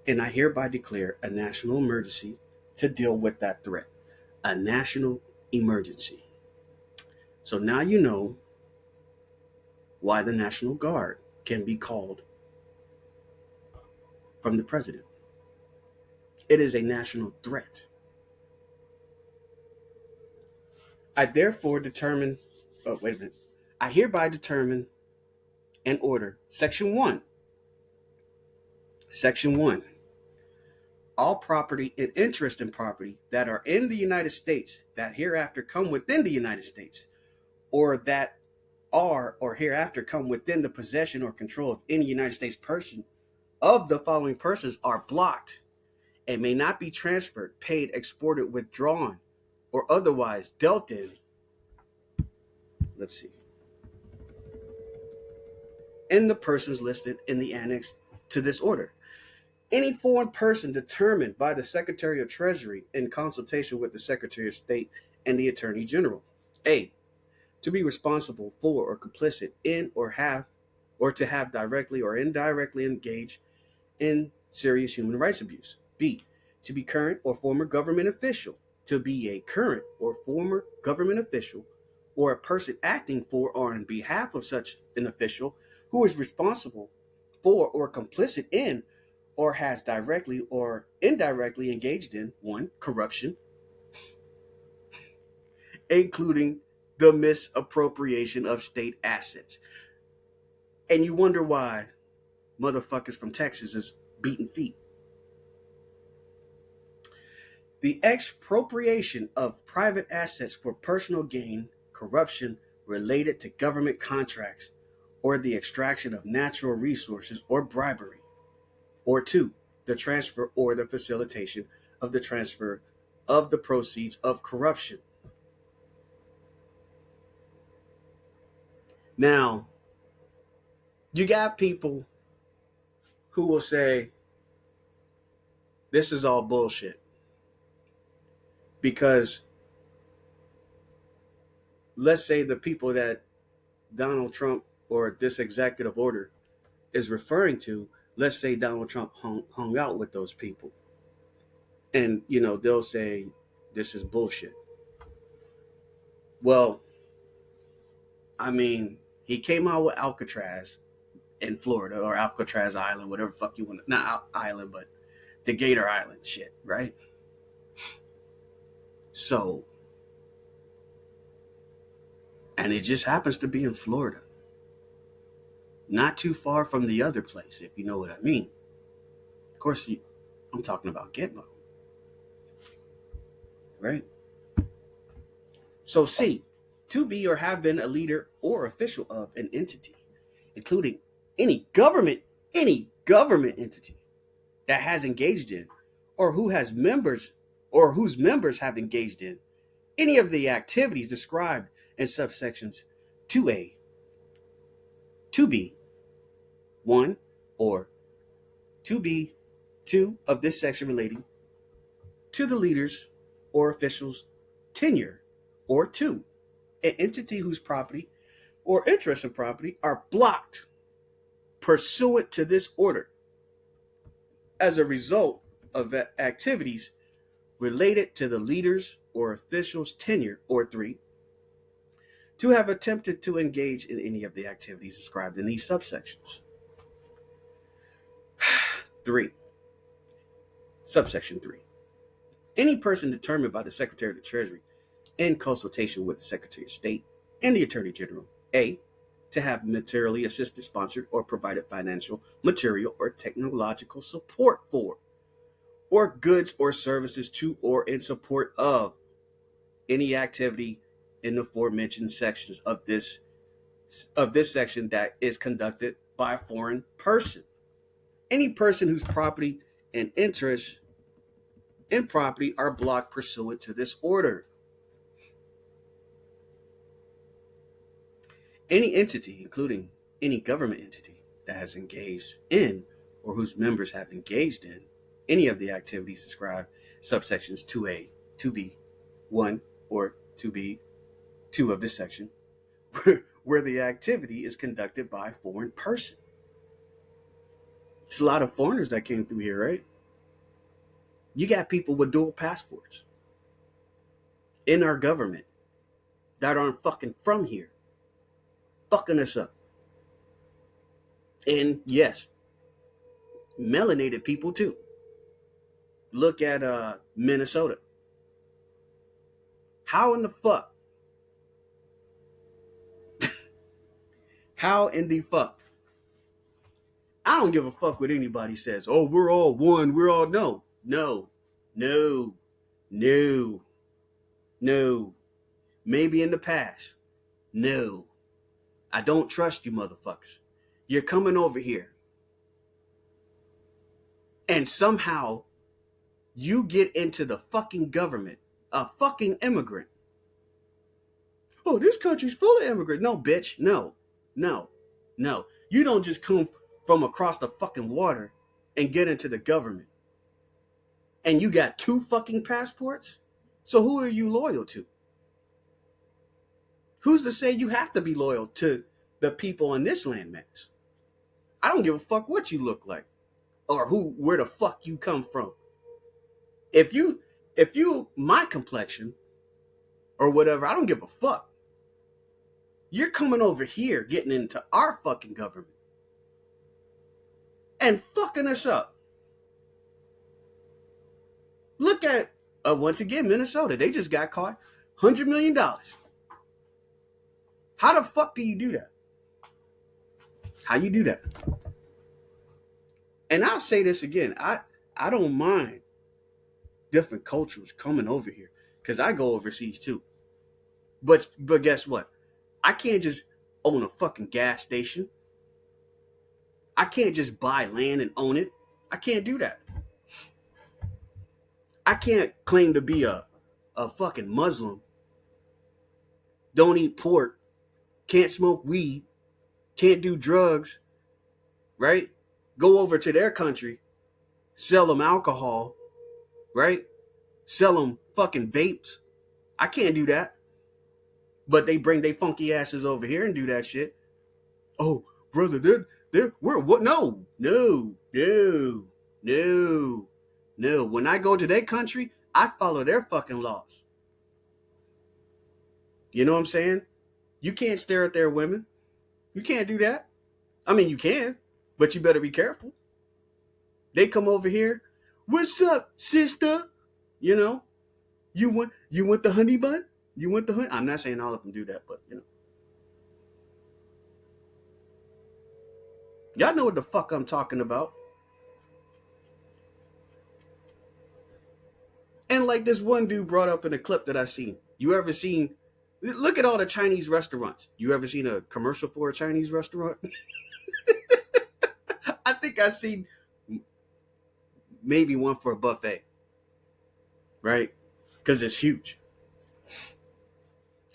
S1: And I hereby declare a national emergency to deal with that threat. A national emergency. So now you know why the National Guard can be called from the president. It is a national threat. I therefore determine, oh, wait a minute. I hereby determine and order Section 1. Section 1. All property and interest in property that are in the United States that hereafter come within the United States, or that are or hereafter come within the possession or control of any United States person of the following persons are blocked and may not be transferred, paid, exported, withdrawn, or otherwise dealt in. Let's see. In the persons listed in the annex to this order. Any foreign person determined by the Secretary of Treasury in consultation with the Secretary of State and the Attorney General. A. To be responsible for or complicit in or to have directly or indirectly engaged in serious human rights abuse. B. To be current or former government official. To be a current or former government official or a person acting for or on behalf of such an official who is responsible for or complicit in or has directly or indirectly engaged in 1. Corruption, including the misappropriation of state assets. And you wonder why motherfuckers from Texas is beating feet. The expropriation of private assets for personal gain, corruption related to government contracts, or the extraction of natural resources or bribery. Or 2, the transfer or the facilitation of the transfer of the proceeds of corruption. Now, you got people who will say, this is all bullshit. Because let's say the people that Donald Trump or this executive order is referring to, let's say Donald Trump hung out with those people. And, they'll say, this is bullshit. Well, I mean, he came out with Alcatraz in Florida, or Alcatraz Island, whatever fuck you want to, not island, but the Gator Island shit, right? So, and it just happens to be in Florida. Not too far from the other place, if you know what I mean. Of course, I'm talking about Gitmo. Right? So C, to be or have been a leader or official of an entity, including any government entity that has engaged in or whose members have engaged in any of the activities described in subsections 2A, 2B, 1, or 2B, 2 of this section relating to the leaders or officials' tenure, or 2, an entity whose property or interest in property are blocked pursuant to this order as a result of activities related to the leaders or officials' tenure, or 3, to have attempted to engage in any of the activities described in these subsections. 3. Subsection 3. Any person determined by the Secretary of the Treasury in consultation with the Secretary of State and the Attorney General, A, to have materially assisted, sponsored, or provided financial, material, or technological support for, or goods or services to or in support of any activity in the aforementioned sections of this section that is conducted by a foreign person. Any person whose property and interests in property are blocked pursuant to this order. Any entity, including any government entity that has engaged in or whose members have engaged in any of the activities described subsections 2A, 2B, 1, or 2B, 2 of this section, where the activity is conducted by a foreign person. There's a lot of foreigners that came through here, right? You got people with dual passports in our government that aren't fucking from here, fucking us up. And yes, melanated people too. Look at Minnesota. How in the fuck? How in the fuck? I don't give a fuck what anybody says. Oh, we're all one. We're all no. Maybe in the past. No. I don't trust you motherfuckers. You're coming over here. And somehow you get into the fucking government, a fucking immigrant. Oh, this country's full of immigrants. No, bitch. No. You don't just come from across the fucking water and get into the government. And you got 2 fucking passports? So who are you loyal to? Who's to say you have to be loyal to the people on this landmass? I don't give a fuck what you look like or where the fuck you come from. If you my complexion or whatever, I don't give a fuck. You're coming over here getting into our fucking government and fucking us up. Look at, once again, Minnesota. They just got caught $100 million. How the fuck do you do that? How you do that? And I'll say this again. I don't mind different cultures coming over here because I go overseas too. But guess what? I can't just own a fucking gas station. I can't just buy land and own it. I can't do that. I can't claim to be a fucking Muslim. Don't eat pork. Can't smoke weed. Can't do drugs. Right? Go over to their country. Sell them alcohol. Right? Sell them fucking vapes. I can't do that. But they bring their funky asses over here and do that shit. Oh, brother, we're what? No. When I go to their country, I follow their fucking laws. You know what I'm saying? You can't stare at their women. You can't do that. I mean, you can, but you better be careful. They come over here. What's up, sister? You know, you want the honey bun? You want the honey? I'm not saying all of them do that, but you know. Y'all know what the fuck I'm talking about. And like this one dude brought up in a clip that I seen. You ever seen, look at all the Chinese restaurants. You ever seen a commercial for a Chinese restaurant? I think I've seen maybe one for a buffet. Right? Because it's huge.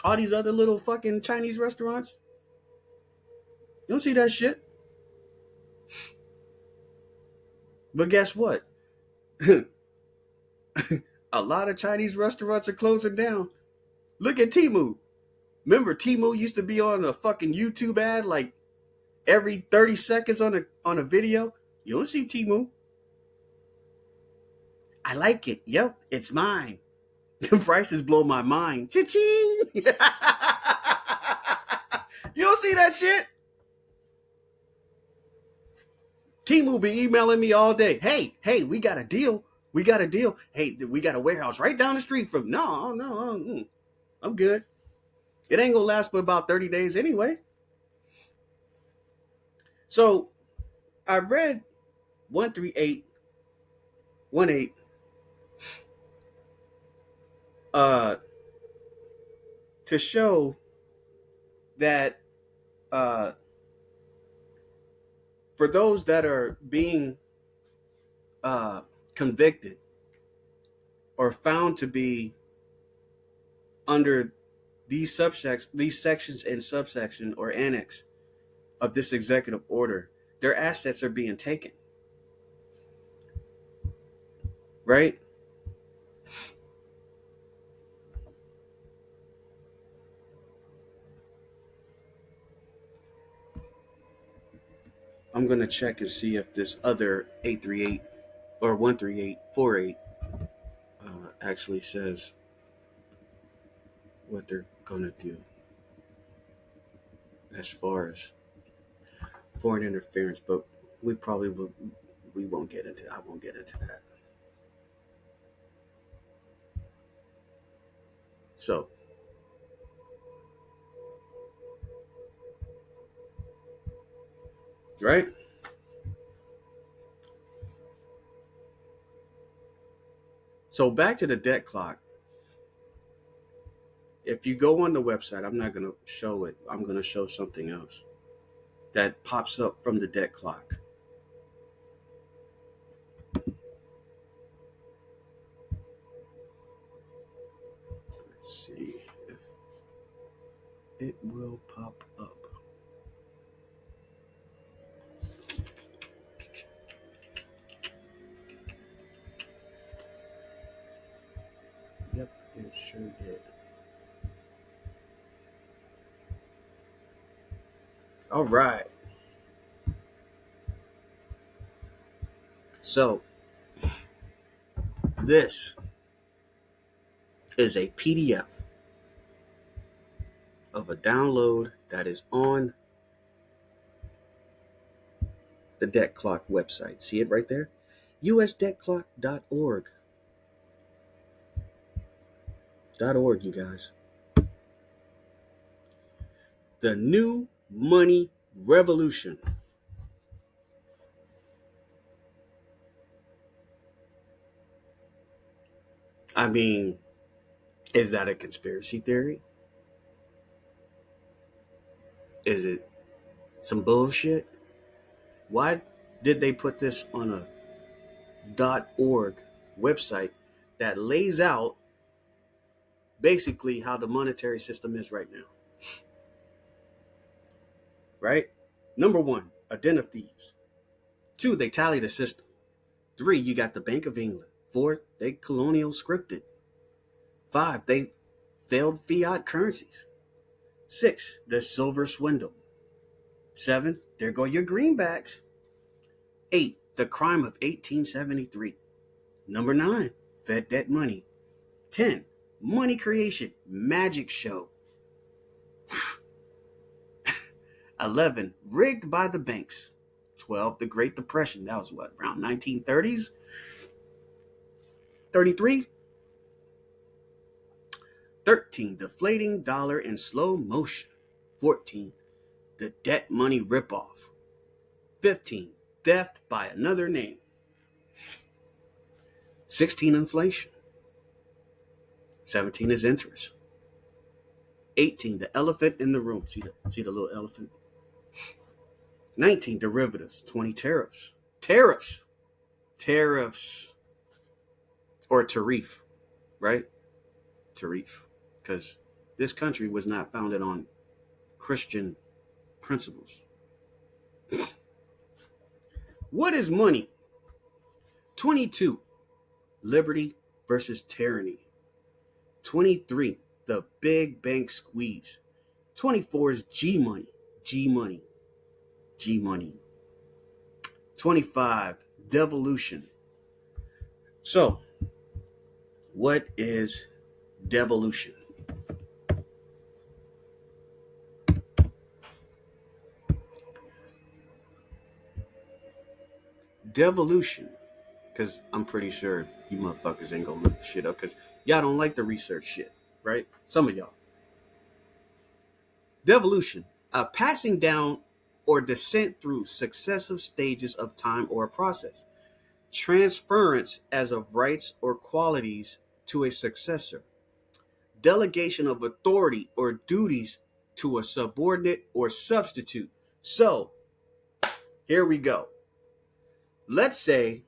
S1: All these other little fucking Chinese restaurants, you don't see that shit. But guess what? A lot of Chinese restaurants are closing down. Look at Temu. Remember Temu used to be on a fucking YouTube ad like every 30 seconds on a video? You don't see Temu. I like it. Yep, it's mine. The prices blow my mind. Cha-ching! You don't see that shit? Temu be emailing me all day. Hey, we got a deal. Hey, we got a warehouse right down the street from. No. I'm good. It ain't gonna last but about 30 days anyway. So I read 13818 to show that for those that are being convicted or found to be under these sections and subsection or annex of this executive order, their assets are being taken. Right? I'm going to check and see if this other 838 or 13848 actually says what they're going to do as far as foreign interference, but we won't get into. I won't get into that. So, right? So back to the debt clock. If you go on the website, I'm not going to show it. I'm going to show something else that pops up from the debt clock. Let's see if it will pop up. Yep, it sure did. All right. So, this is a PDF of a download that is on the Debt Clock website. See it right there? usdebtclock.org. .org, you guys. The new money revolution. I mean, is that a conspiracy theory? Is it some bullshit? Why did they put this on a .org website that lays out basically how the monetary system is right now? Right? Number 1, a den of thieves. 2, they tally the system. 3, you got the Bank of England. 4, they colonial scripted. 5, they failed fiat currencies. 6, the silver swindle. 7, there go your greenbacks. 8, the crime of 1873. Number 9, Fed debt money. 10, money creation, magic show. 11, rigged by the banks. 12, the Great Depression. That was what, around 1930s? 33. 13, deflating dollar in slow motion. 14, the debt money ripoff. 15, theft by another name. 16, inflation. 17 is interest. 18, the elephant in the room. See the little elephant? 19, derivatives. 20, tariffs. Tariffs. Or tariff, right? Tariff. Because this country was not founded on Christian principles. What is money? 22, liberty versus tyranny. 23, the big bank squeeze. 24 is G money. 25, devolution. So, what is devolution? Devolution, because I'm pretty sure you motherfuckers ain't gonna look the shit up because y'all don't like the research shit, right? Some of y'all. Devolution, a passing down or descent through successive stages of time or process. Transference as of rights or qualities to a successor. Delegation of authority or duties to a subordinate or substitute. So, here we go. Let's say,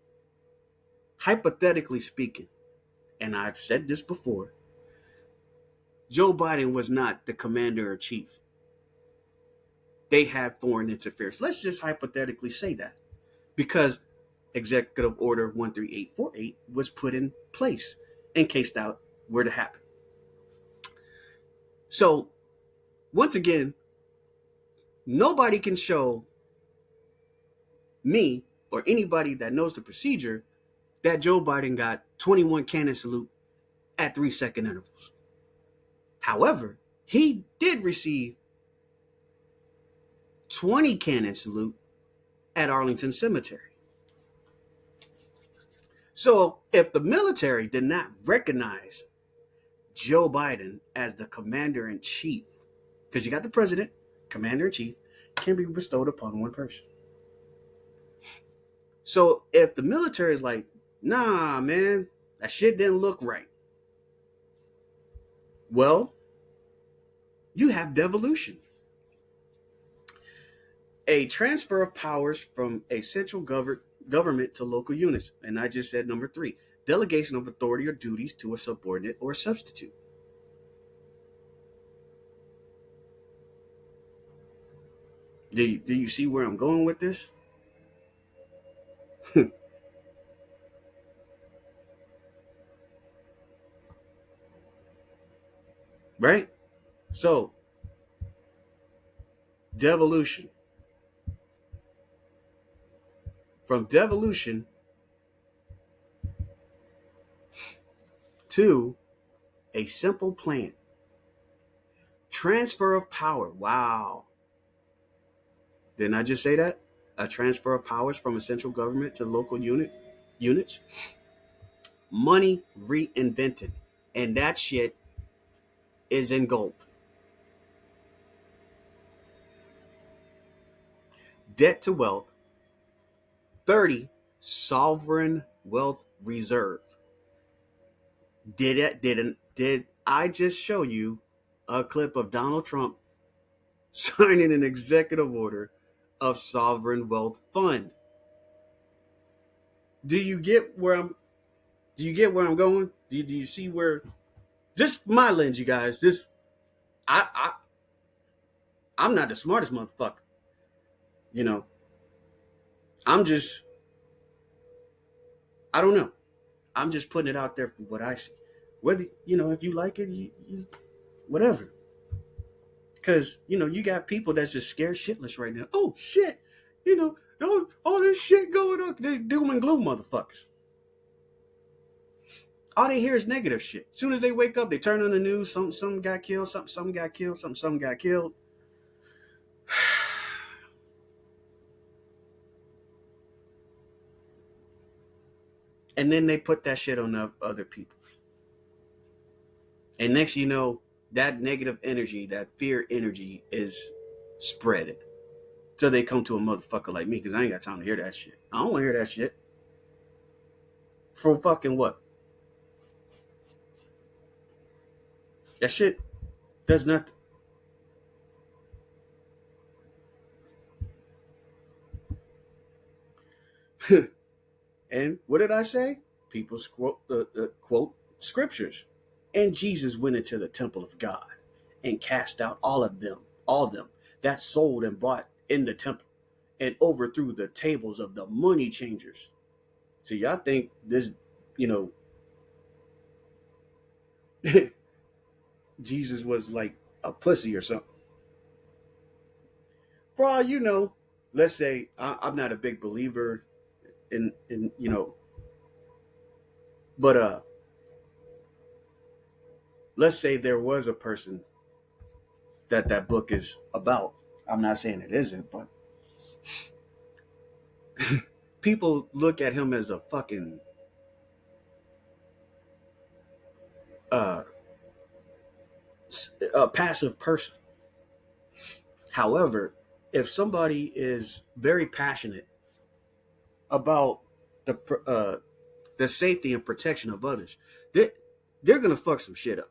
S1: hypothetically speaking, and I've said this before, Joe Biden was not the commander in chief. They had foreign interference. Let's just hypothetically say that, because Executive Order 13848 was put in place in case that were to happen. So, once again, nobody can show me or anybody that knows the procedure that Joe Biden got 21 cannon salute at 3-second intervals. However, he did receive 20 cannon salute at Arlington Cemetery. So if the military did not recognize Joe Biden as the commander-in-chief, because you got the president, commander-in-chief, can be bestowed upon one person. So if the military is like, nah, man, that shit didn't look right. Well, you have devolution. A transfer of powers from a central government to local units. And I just said number 3, delegation of authority or duties to a subordinate or substitute. Do you see where I'm going with this? Right? So, devolution. From devolution to a simple plan. Transfer of power. Wow. Didn't I just say that? A transfer of powers from a central government to local units. Money reinvented. And that shit is in gold. Debt to wealth. 30, sovereign wealth reserve. Did I just show you a clip of Donald Trump signing an executive order of sovereign wealth fund? Do you get where I'm going? Do you see where, just my lens, you guys, I'm not the smartest motherfucker. You know, I don't know. I'm just putting it out there for what I see. Whether, if you like it, you whatever. Because, you got people that's just scared shitless right now. Oh, shit. All this shit going on. They doom and gloom motherfuckers. All they hear is negative shit. As soon as they wake up, they turn on the news. Something got killed. Something got killed. Something got killed. And then they put that shit on other people. And next you know, that negative energy, that fear energy is spreaded. Till they come to a motherfucker like me, because I ain't got time to hear that shit. I don't want to hear that shit. For fucking what? That shit does nothing. And what did I say? People quote scriptures. And Jesus went into the temple of God and cast out all them that sold and bought in the temple, and overthrew the tables of the money changers. So y'all think this, Jesus was like a pussy or something. For all you know, let's say I'm not a big believer in but let's say there was a person that book is about. I'm not saying it isn't, but people look at him as a fucking a passive person. However, if somebody is very passionate about the safety and protection of others, they they're gonna fuck some shit up.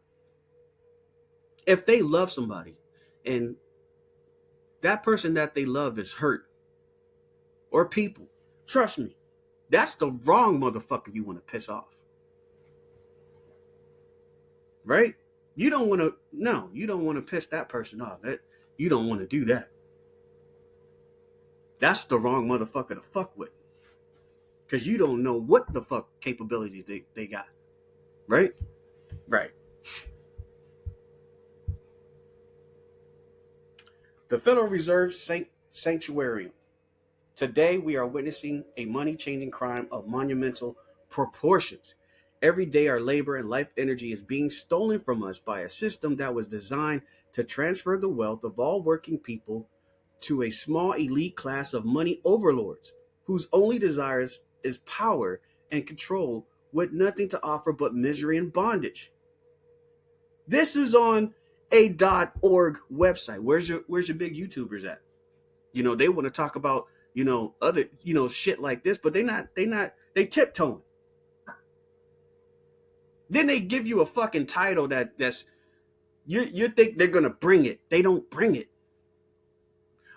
S1: If they love somebody and that person that they love is hurt, or people, trust me, that's the wrong motherfucker you want to piss off. Right? You don't want to, no, you don't want to piss that person off. You don't want to do that. That's the wrong motherfucker to fuck with. Because you don't know what the fuck capabilities they got. Right? Right. The Federal Reserve Sanctuary. Today, we are witnessing a money-changing crime of monumental proportions. Every day, our labor and life energy is being stolen from us by a system that was designed to transfer the wealth of all working people to a small elite class of money overlords whose only desires is power and control with nothing to offer but misery and bondage. This is on a .org website. Where's your big YouTubers at? They want to talk about, other, shit like this, but they tiptoeing. Then they give you a fucking title that's you think they're gonna bring it. They don't bring it.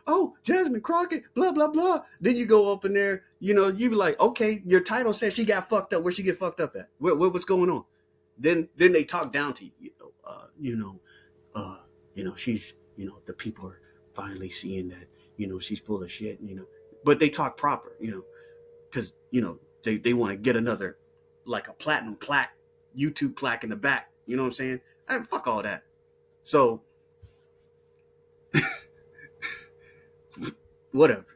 S1: Oh, Jasmine Crockett, blah blah blah. Then you go up in there, you be like, okay, your title says she got fucked up. Where she get fucked up at? What's going on? Then they talk down to you. She's, the people are finally seeing that, she's full of shit, but they talk proper, because, they want to get another, like a platinum plaque, YouTube plaque in the back. You know what I'm saying? Fuck all that. So, whatever.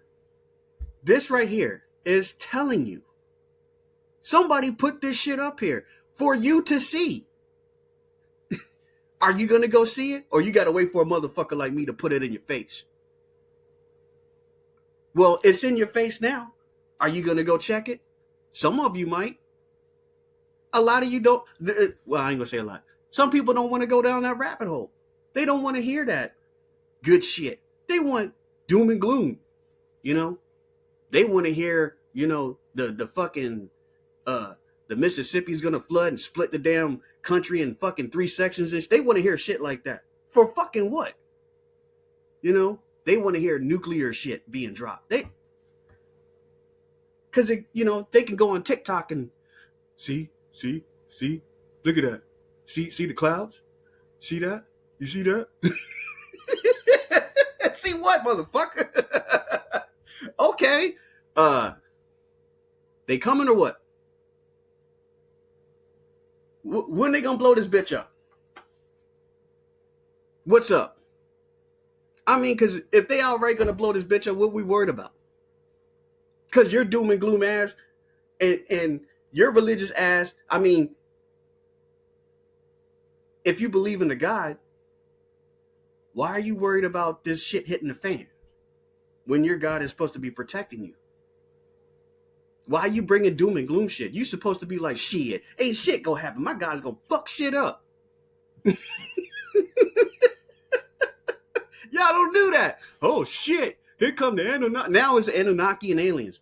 S1: This right here is telling you, somebody put this shit up here for you to see. Are you going to go see it? Or you got to wait for a motherfucker like me to put it in your face? Well, it's in your face now. Are you going to go check it? Some of you might. A lot of you don't. Well, I ain't going to say a lot. Some people don't want to go down that rabbit hole. They don't want to hear that good shit. They want doom and gloom. They want to hear, the fucking, the Mississippi's going to flood and split the damn country in fucking 3 sections. They want to hear shit like that. For fucking what? They want to hear nuclear shit being dropped. Because, they can go on TikTok and see, look at that. See the clouds? See that? You see that? See what, motherfucker? Okay. They coming or what? When they gonna blow this bitch up? What's up? I mean, because if they outright gonna blow this bitch up, what we worried about? Because you're doom and gloom ass and your religious ass. I mean, if you believe in the God, why are you worried about this shit hitting the fan when your God is supposed to be protecting you? Why are you bringing doom and gloom shit? You supposed to be like, shit, ain't shit gonna happen. My God's gonna fuck shit up. Y'all don't do that. Oh shit, here come the Anunnaki. Now it's the Anunnaki and aliens.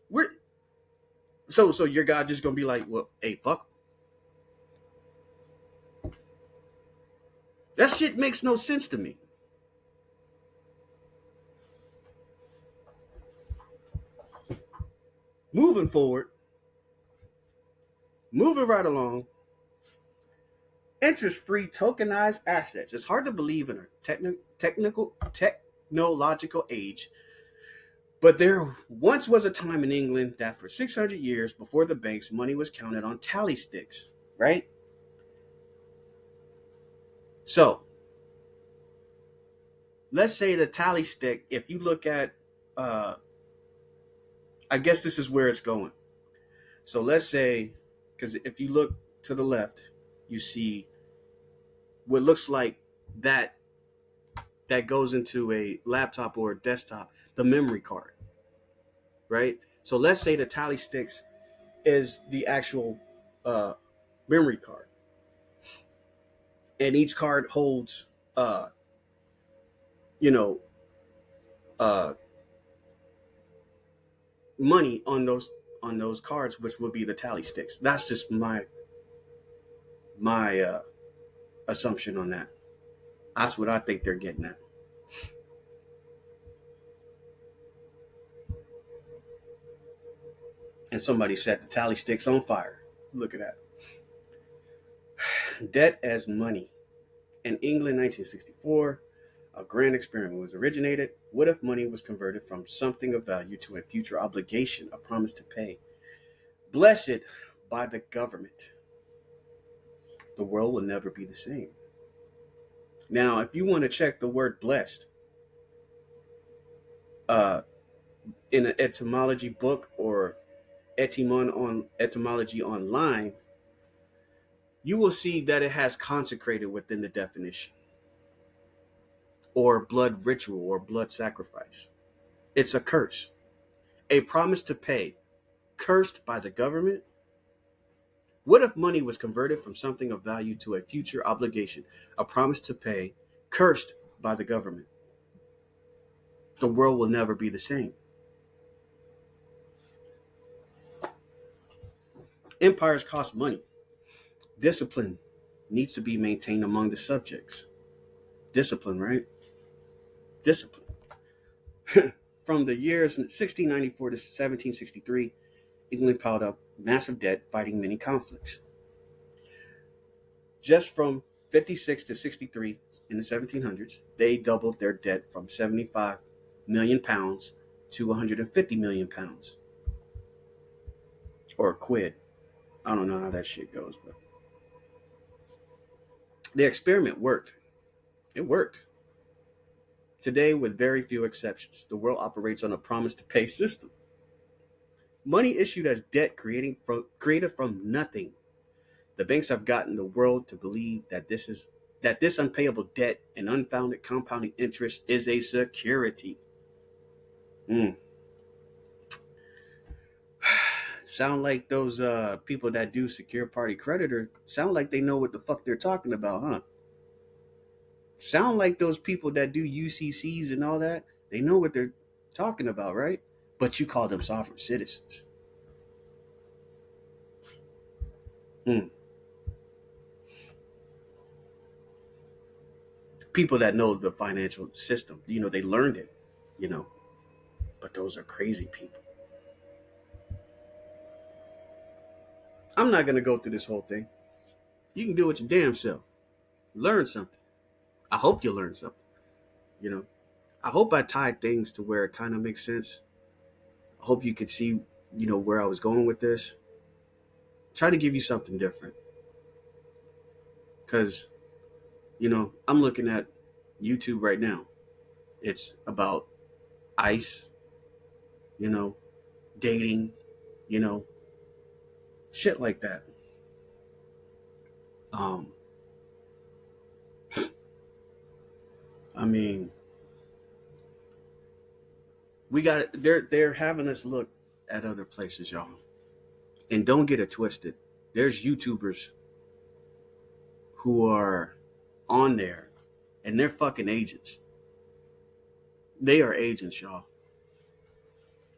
S1: So your God just gonna be like, well, hey, fuck. That shit makes no sense to me. Moving forward, moving right along, interest-free tokenized assets. It's hard to believe in a technological age, but there once was a time in England that for 600 years before the banks, money was counted on tally sticks, right? So, let's say the tally stick, if you look at, I guess this is where it's going. So let's say, because if you look to the left, you see what looks like that goes into a laptop or a desktop, the memory card, right? So let's say the tally sticks is the actual memory card. And each card holds, money on those cards, which would be the tally sticks. That's just my assumption on that. That's what I think they're getting at. And somebody set the tally sticks on fire. Look at that. Debt as money. In England, 1964, a grand experiment was originated. What if money was converted from something of value to a future obligation, a promise to pay? Blessed by the government, the world will never be the same. Now, if you want to check the word blessed in an etymology book or etymology online, you will see that it has consecrated within the definition, or blood ritual or blood sacrifice. It's a curse, a promise to pay, cursed by the government. What if money was converted from something of value to a future obligation, a promise to pay, cursed by the government? The world will never be the same. Empires cost money. Discipline needs to be maintained among the subjects. Discipline, right? Discipline. From the years 1694 to 1763, England piled up massive debt, fighting many conflicts. Just from 56 to 63 in the 1700s, they doubled their debt from 75 million pounds to 150 million pounds. Or quid. I don't know how that shit goes, but the experiment worked. It worked. Today, with very few exceptions, the world operates on a promise to pay system. Money issued as debt created from nothing. The banks have gotten the world to believe that this unpayable debt and unfounded compounding interest is a security. Sound like those people that do secure party creditor sound like they know what the fuck they're talking about, huh? Sound like those people that do UCCs and all that, they know what they're talking about, right? But you call them sovereign citizens. People that know the financial system, they learned it, but those are crazy people. I'm not going to go through this whole thing. You can do it your damn self. Learn something. I hope you learn something. I hope I tied things to where it kind of makes sense. I hope you could see, where I was going with this. Try to give you something different. Because, I'm looking at YouTube right now. It's about ICE, dating, shit like that. I mean, they're having us look at other places, y'all. And don't get it twisted. There's YouTubers who are on there and they're fucking agents. They are agents, y'all.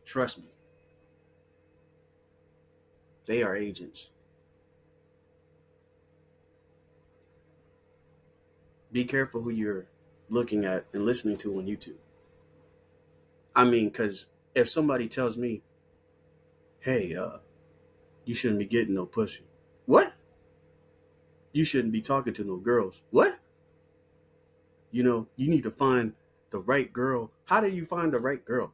S1: Trust me. They are agents. Be careful who you're looking at and listening to on YouTube. I mean, because if somebody tells me, hey, you shouldn't be getting no pussy. What? You shouldn't be talking to no girls. What? You need to find the right girl. How do you find the right girl?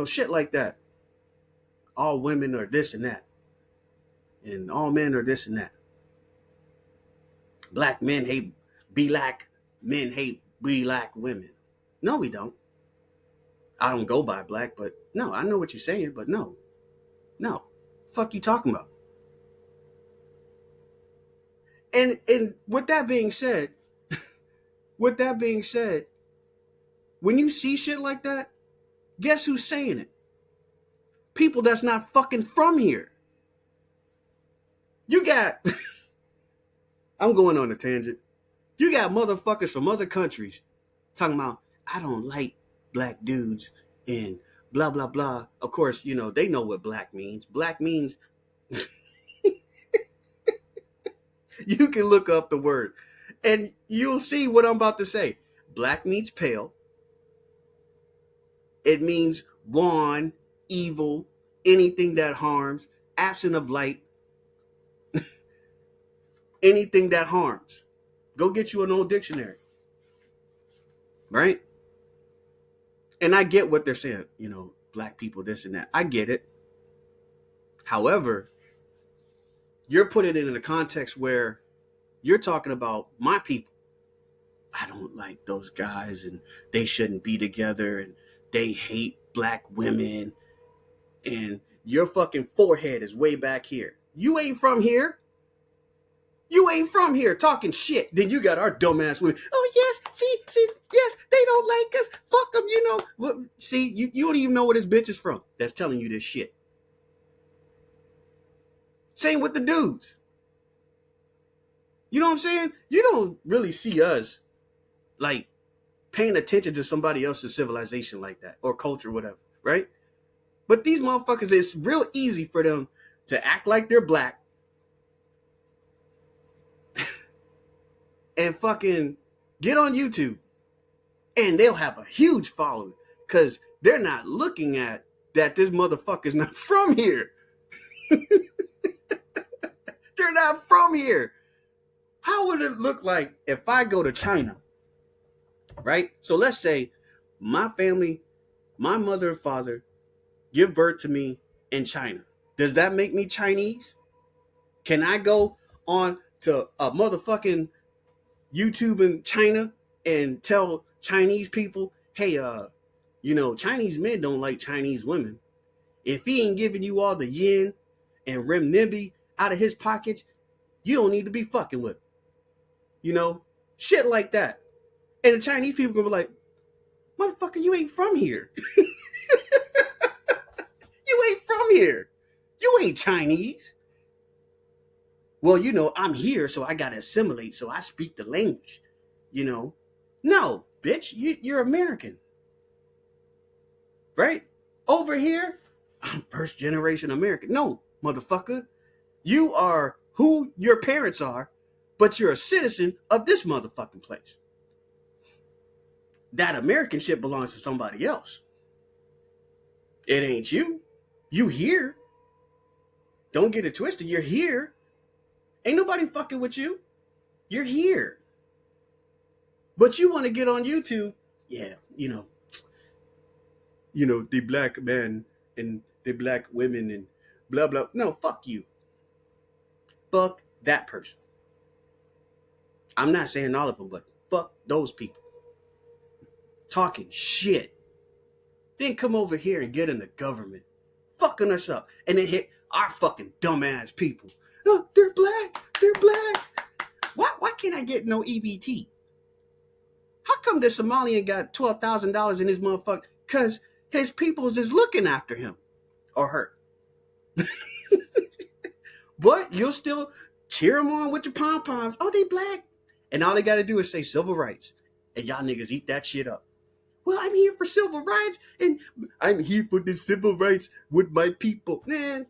S1: Shit like that. All women are this and that. And all men are this and that. Black men hate black men hate black women. No, we don't. I don't go by black, but no, I know what you're saying, but no. Fuck you talking about? And with that being said, when you see shit like that, guess who's saying it? People that's not fucking from here. You got I'm going on a tangent. You got motherfuckers from other countries talking about, I don't like black dudes and blah, blah, blah. Of course, they know what black means. Black means, you can look up the word and you'll see what I'm about to say. Black means pale. It means wan, evil, anything that harms, absent of light, anything that harms. Go get you an old dictionary. Right? And I get what they're saying, black people, this and that. I get it. However, you're putting it in a context where you're talking about my people. I don't like those guys and they shouldn't be together and they hate black women and your fucking forehead is way back here. You ain't from here. You ain't from here talking shit. Then you got our dumbass women. Oh, yes, see, yes, they don't like us. Fuck them, See, you don't even know where this bitch is from that's telling you this shit. Same with the dudes. You know what I'm saying? You don't really see us, like, paying attention to somebody else's civilization like that or culture, whatever, right? But these motherfuckers, it's real easy for them to act like they're black and fucking get on YouTube and they'll have a huge following because they're not looking at that this motherfucker's not from here. They're not from here. How would it look like if I go to China, right? So let's say my family, my mother and father give birth to me in China. Does that make me Chinese? Can I go on to a motherfucking YouTube in China and tell Chinese people, hey, Chinese men don't like Chinese women. If he ain't giving you all the yen and renminbi out of his pockets, you don't need to be fucking with him. Shit like that. And the Chinese people gonna be like, motherfucker, you ain't from here. You ain't from here. You ain't Chinese. Well, I'm here, so I gotta assimilate, so I speak the language. No, bitch, you're American. Right? Over here, I'm first generation American. No, motherfucker. You are who your parents are, but you're a citizen of this motherfucking place. That American shit belongs to somebody else. It ain't you. You here. Don't get it twisted. You're here. Ain't nobody fucking with you. You're here. But you want to get on YouTube. Yeah, the black men and the black women and blah, blah. No, fuck you. Fuck that person. I'm not saying all of them, but fuck those people. Talking shit. Then come over here and get in the government. Fucking us up. And then hit our fucking dumbass people. Oh, they're black. They're black. Why can't I get no EBT? How come the Somalian got $12,000 in his motherfucker? Because his peoples is looking after him or her. But you'll still cheer them on with your pom-poms. Oh, they black. And all they got to do is say civil rights. And y'all niggas eat that shit up. Well, I'm here for civil rights. And I'm here for the civil rights with my people. Man.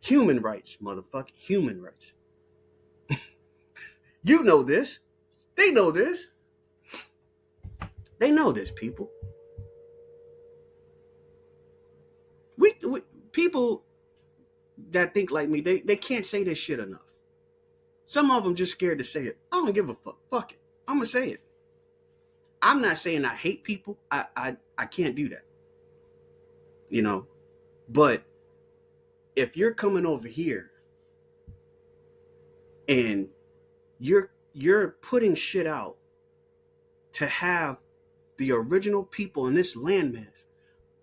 S1: Human rights, motherfucker. Human rights. You know this. They know this. They know this, people. We people that think like me, they can't say this shit enough. Some of them just scared to say it. I don't give a fuck. Fuck it. I'm going to say it. I'm not saying I hate people. I can't do that. But if you're coming over here and you're putting shit out to have the original people in this landmass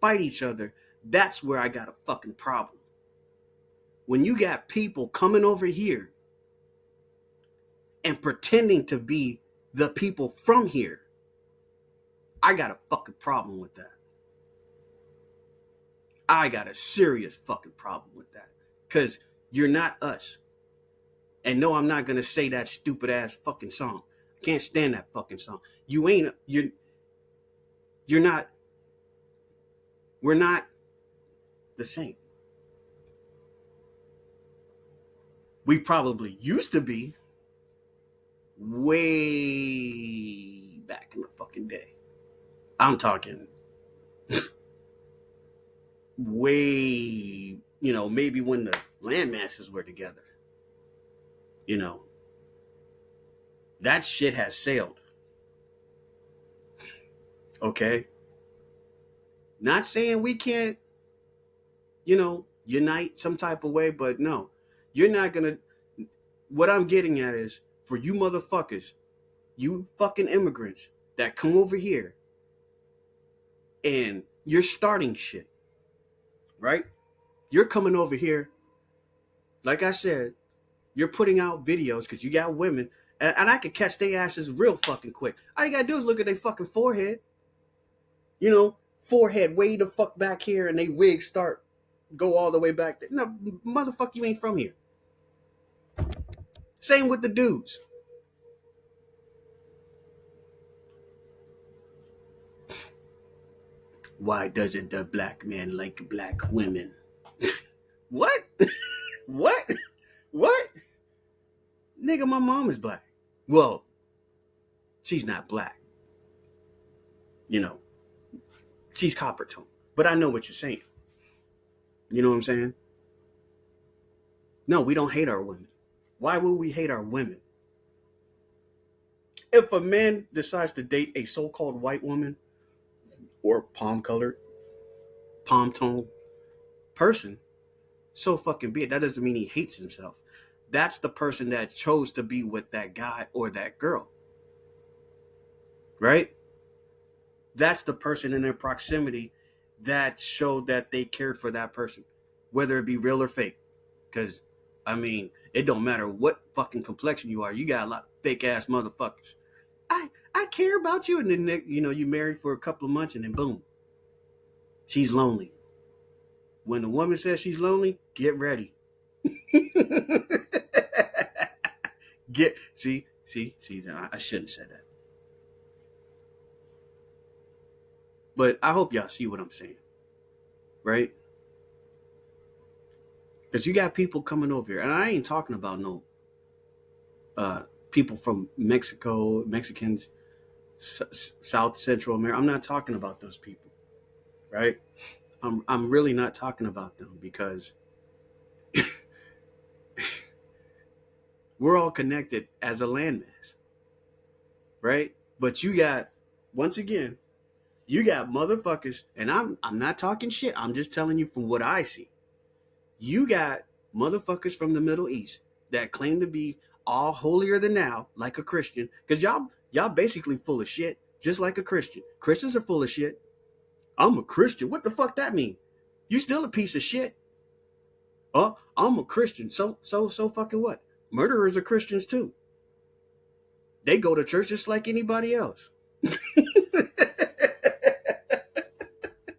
S1: fight each other, that's where I got a fucking problem. When you got people coming over here and pretending to be the people from here, I got a fucking problem with that. I got a serious fucking problem with that. Because you're not us. And no, I'm not going to say that stupid ass fucking song. I can't stand that fucking song. You're not We're not the same. We probably used to be way back in the fucking day. I'm talking way, maybe when the land masses were together. That shit has sailed. Okay? Not saying we can't, unite some type of way, but no. You're not gonna. What I'm getting at is, for you motherfuckers, you fucking immigrants that come over here and you're starting shit, right? You're coming over here, like I said, you're putting out videos because you got women, and I can catch their asses real fucking quick. All you gotta do is look at their fucking forehead. Forehead way the fuck back here, and they wigs go all the way back there. No, motherfucker, you ain't from here. Same with the dudes. Why doesn't the black man like black women? What? What? What? Nigga, my mom is black. Well, she's not black. She's copper tone. But I know what you're saying. You know what I'm saying? No, we don't hate our women. Why would we hate our women? If a man decides to date a so-called white woman or palm-colored, palm-tone person, so fucking be it. That doesn't mean he hates himself. That's the person that chose to be with that guy or that girl. Right? That's the person in their proximity that showed that they cared for that person, whether it be real or fake. Because, it don't matter what fucking complexion you are. You got a lot of fake ass motherfuckers. I care about you. And then, you married for a couple of months and then boom, she's lonely. When the woman says she's lonely, get ready. See, I shouldn't have said that. But I hope y'all see what I'm saying. Right? Because you got people coming over here. And I ain't talking about no people from Mexico, Mexicans, South Central America. I'm not talking about those people. Right? I'm really not talking about them because we're all connected as a landmass. Right? But you got, once again, you got motherfuckers, and I'm not talking shit. I'm just telling you from what I see. You got motherfuckers from the Middle East that claim to be all holier than thou, like a Christian. Because y'all basically full of shit, just like a Christian. Christians are full of shit. I'm a Christian. What the fuck that mean? You still a piece of shit. Oh, I'm a Christian. So fucking what? Murderers are Christians too. They go to church just like anybody else.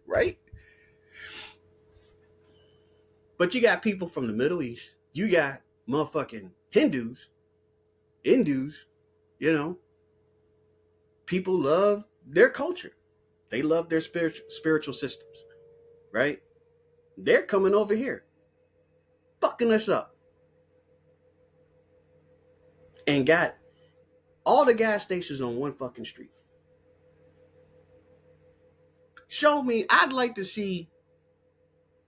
S1: Right? But you got people from the Middle East. You got motherfucking Hindus. People love their culture. They love their spiritual systems. Right? They're coming over here, fucking us up. And got all the gas stations on one fucking street. Show me, I'd like to see,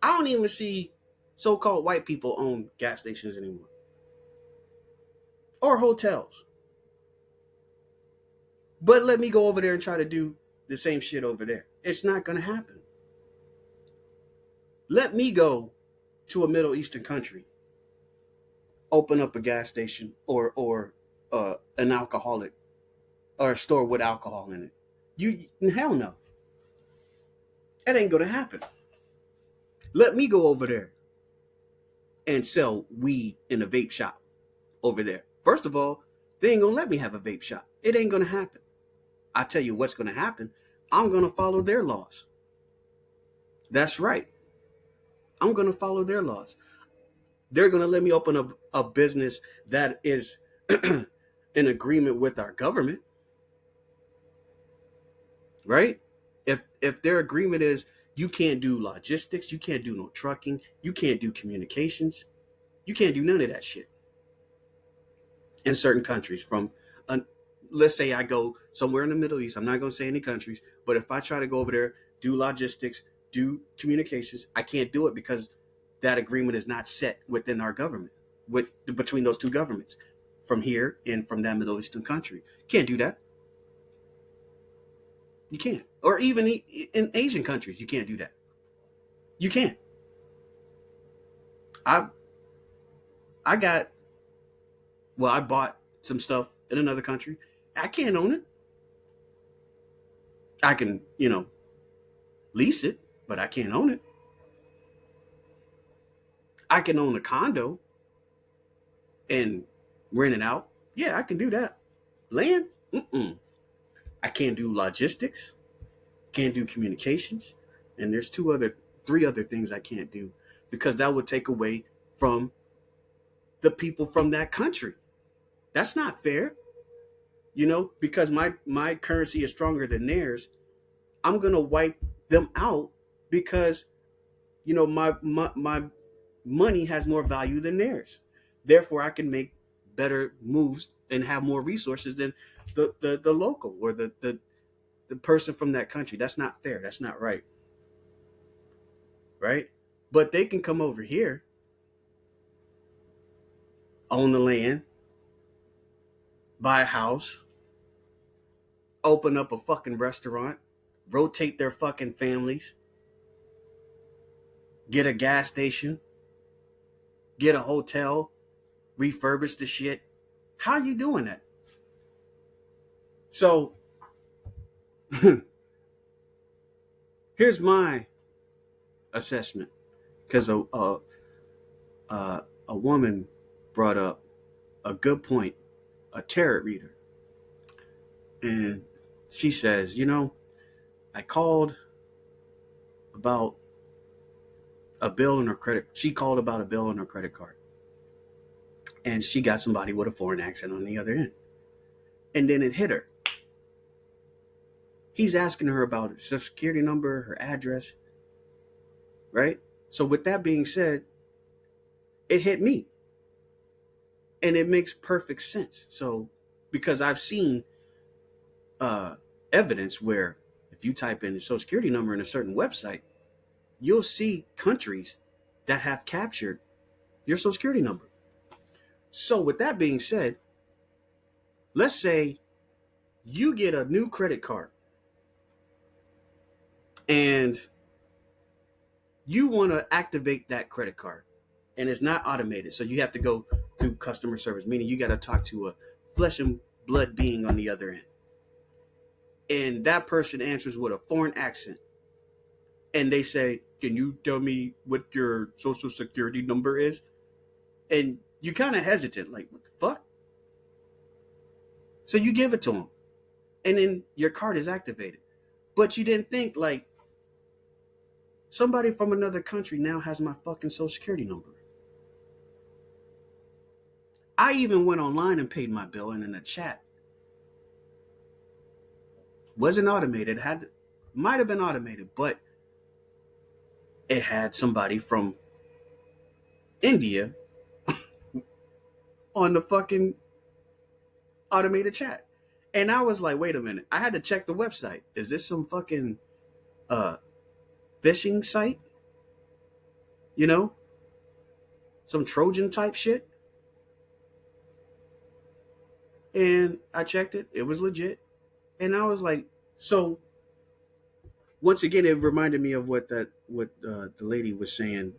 S1: I don't even see so-called white people own gas stations anymore. Or hotels. But let me go over there and try to do the same shit over there. It's not going to happen. Let me go to a Middle Eastern country, open up a gas station or an alcoholic or a store with alcohol in it. Hell no. That ain't going to happen. Let me go over there and sell weed in a vape shop over there. First of all, they ain't going to let me have a vape shop. It ain't going to happen. I tell you what's going to happen. I'm going to follow their laws. That's right. I'm going to follow their laws. They're going to let me open a business that is in agreement with our government. Right? If their agreement is You can't do logistics. You can't do no trucking. You can't do communications. You can't do none of that shit in certain countries. Let's say I go somewhere in the Middle East. I'm not going to say any countries, but if I try to go over there, do logistics, do communications, I can't do it because that agreement is not set within our government, between those two governments, from here and from that Middle Eastern country. Can't do that. You can't. Or even in Asian countries, you can't do that. You can't. I got, well, I bought some stuff in another country. I can't own it. I can, lease it, but I can't own it. I can own a condo and rent it out. Yeah, I can do that. Land? I can't do logistics. Can't do communications. And there's three other things I can't do because that would take away from the people from that country. That's not fair. Because my currency is stronger than theirs, I'm gonna wipe them out because my money has more value than theirs. Therefore, I can make better moves and have more resources than the local or the person from that country. That's not fair. That's not right. Right? But they can come over here, own the land, buy a house, open up a fucking restaurant, rotate their fucking families, get a gas station, get a hotel, refurbish the shit. How are you doing that? So here's my assessment, because a woman brought up a good point, a tarot reader, and she says, I called about a bill on her credit. She called about a bill on her credit card, and she got somebody with a foreign accent on the other end, and then it hit her. He's asking her about her social security number, her address, right? So with that being said, it hit me, and it makes perfect sense. So because I've seen evidence where if you type in the social security number in a certain website, you'll see countries that have captured your social security number. So with that being said, let's say you get a new credit card and you want to activate that credit card and it's not automated. So you have to go through customer service, meaning you got to talk to a flesh and blood being on the other end. And that person answers with a foreign accent. And they say, can you tell me what your social security number is? And you kind of hesitant, like, what the fuck? So you give it to them. And then your card is activated. But you didn't think, like, somebody from another country now has my fucking social security number. I even went online and paid my bill, and in the chat, wasn't automated. Might have been automated, but it had somebody from India on the fucking automated chat. And I was like, wait a minute. I had to check the website. Is this some fucking phishing site? Some Trojan type shit? And I checked it. It was legit. And I was like, so once again, it reminded me of what the lady was saying.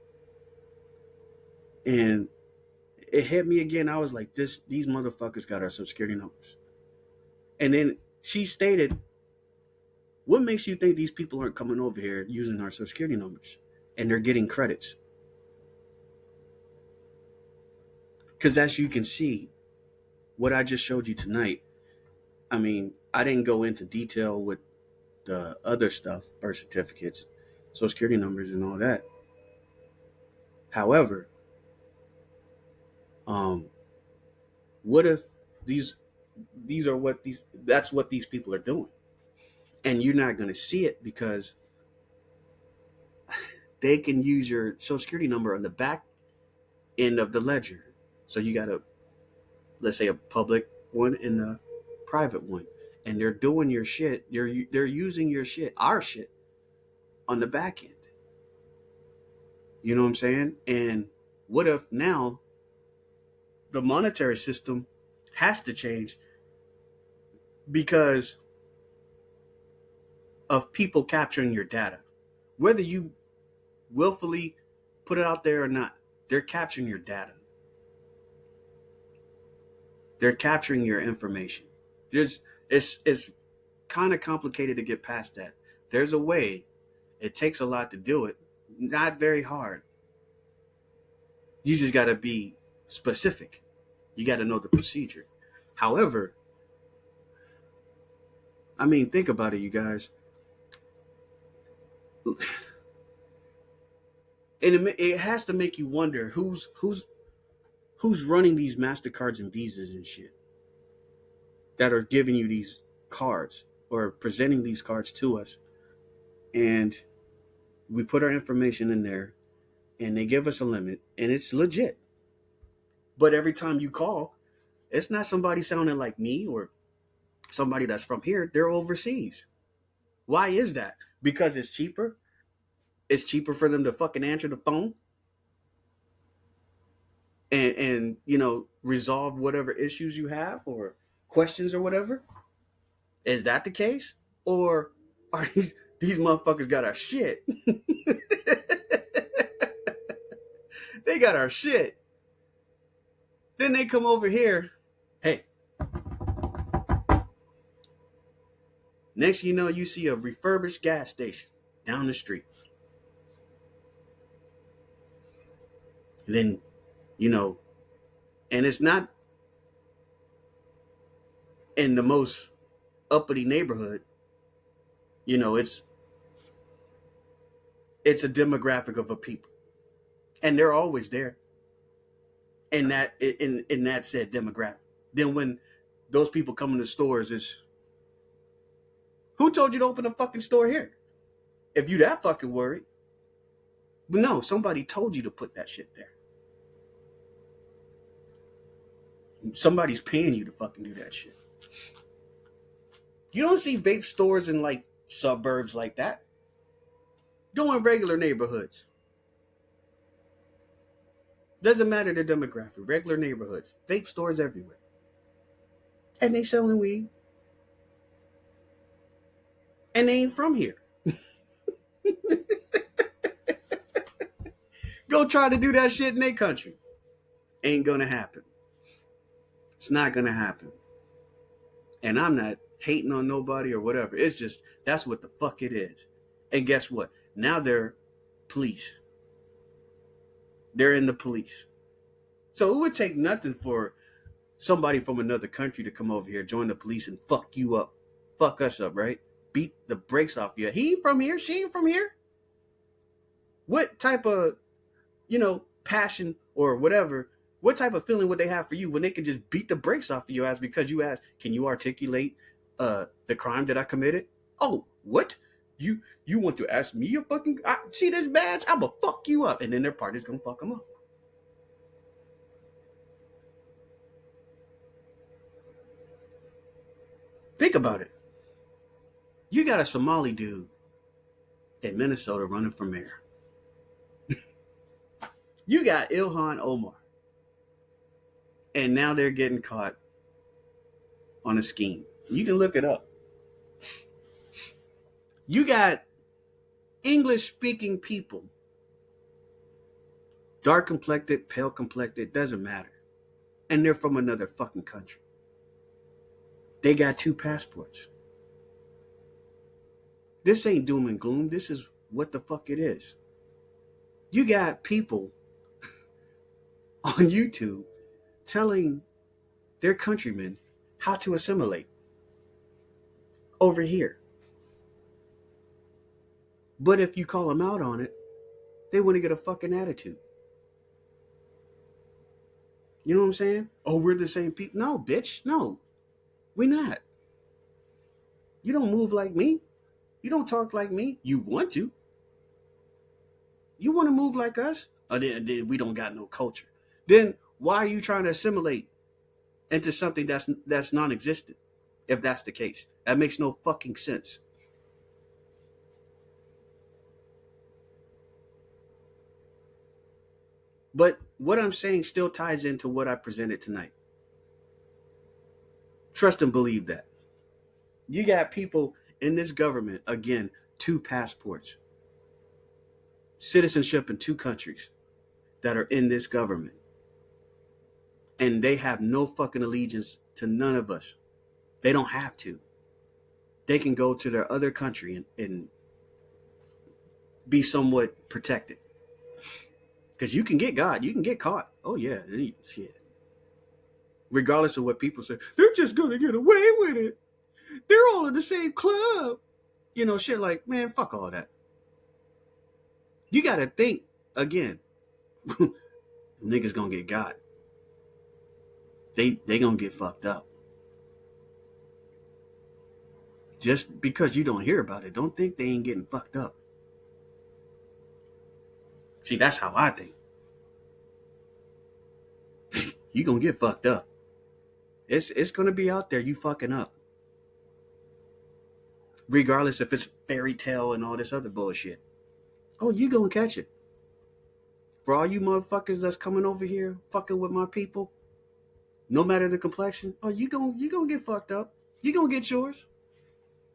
S1: And it hit me again. I was like, these motherfuckers got our social security numbers. And then she stated, what makes you think these people aren't coming over here using our social security numbers and they're getting credits? Because as you can see, what I just showed you tonight, I mean, I didn't go into detail with the other stuff, birth certificates, social security numbers, and all that. However, what if that's what these people are doing, and you're not going to see it because they can use your social security number on the back end of the ledger. So you got let's say a public one and a private one, and they're doing your shit. They're using your shit, our shit, on the back end. You know what I'm saying? And what if now the monetary system has to change because of people capturing your data? Whether you willfully put it out there or not, they're capturing your data. They're capturing your information. It's kind of complicated to get past that. There's a way. It takes a lot to do it. Not very hard. You just got to be specific. You got to know the procedure. However, I mean, think about it, you guys. And it has to make you wonder who's running these MasterCards and Visas and shit that are giving you these cards or presenting these cards to us. And we put our information in there and they give us a limit and it's legit. But every time you call, it's not somebody sounding like me or somebody that's from here. They're overseas. Why is that? Because it's cheaper. It's cheaper for them to fucking answer the phone and resolve whatever issues you have or questions or whatever. Is that the case? Or are these motherfuckers got our shit? They got our shit. Then they come over here. Hey. Next you know, you see a refurbished gas station down the street. And then, and it's not in the most uppity neighborhood. It's a demographic of a people. And they're always there. In that said demographic. Then when those people come in the stores, is who told you to open a fucking store here? If you that fucking worried. But no, somebody told you to put that shit there. Somebody's paying you to fucking do that shit. You don't see vape stores in like suburbs like that. Go in regular neighborhoods. Doesn't matter the demographic. Regular neighborhoods. Vape stores everywhere. And they selling weed. And they ain't from here. Go try to do that shit in their country. Ain't gonna happen. It's not gonna happen. And I'm not hating on nobody or whatever. It's just, that's what the fuck it is. And guess what? Now they're police. They're in the police. So it would take nothing for somebody from another country to come over here, join the police, and fuck you up. Fuck us up, right? Beat the brakes off you. He ain't from here. She ain't from here. What type of, passion or whatever, what type of feeling would they have for you when they can just beat the brakes off of your ass because you asked, can you articulate the crime that I committed? Oh, what? You want to ask me a fucking... see this badge? I'm gonna fuck you up. And then their party's gonna fuck them up. Think about it. You got a Somali dude in Minnesota running for mayor. You got Ilhan Omar. And now they're getting caught on a scheme. You can look it up. You got English-speaking people. Dark-complected, pale-complected, doesn't matter. And they're from another fucking country. They got 2 passports. This ain't doom and gloom. This is what the fuck it is. You got people on YouTube telling their countrymen how to assimilate over here. But if you call them out on it, they want to get a fucking attitude. You know what I'm saying? Oh, we're the same people. No, bitch. No, we're not. You don't move like me. You don't talk like me. You want to. You want to move like us? Or then we don't got no culture. Then why are you trying to assimilate into something that's non-existent? If that's the case, that makes no fucking sense. But what I'm saying still ties into what I presented tonight. Trust and believe that. You got people in this government, again, 2 passports, citizenship in 2 countries that are in this government. And they have no fucking allegiance to none of us. They don't have to. They can go to their other country and be somewhat protected. Because you can get God, you can get caught. Oh yeah, shit. Regardless of what people say, they're just gonna get away with it. They're all in the same club. You know, shit like, man, fuck all that. You gotta think again. Niggas gonna get got. They gonna get fucked up. Just because you don't hear about it, don't think they ain't getting fucked up. See, that's how I think. You gonna get fucked up. It's gonna be out there, you fucking up. Regardless if it's fairy tale and all this other bullshit. Oh, you gonna catch it. For all you motherfuckers that's coming over here fucking with my people, no matter the complexion, oh, you gonna get fucked up. You gonna get yours.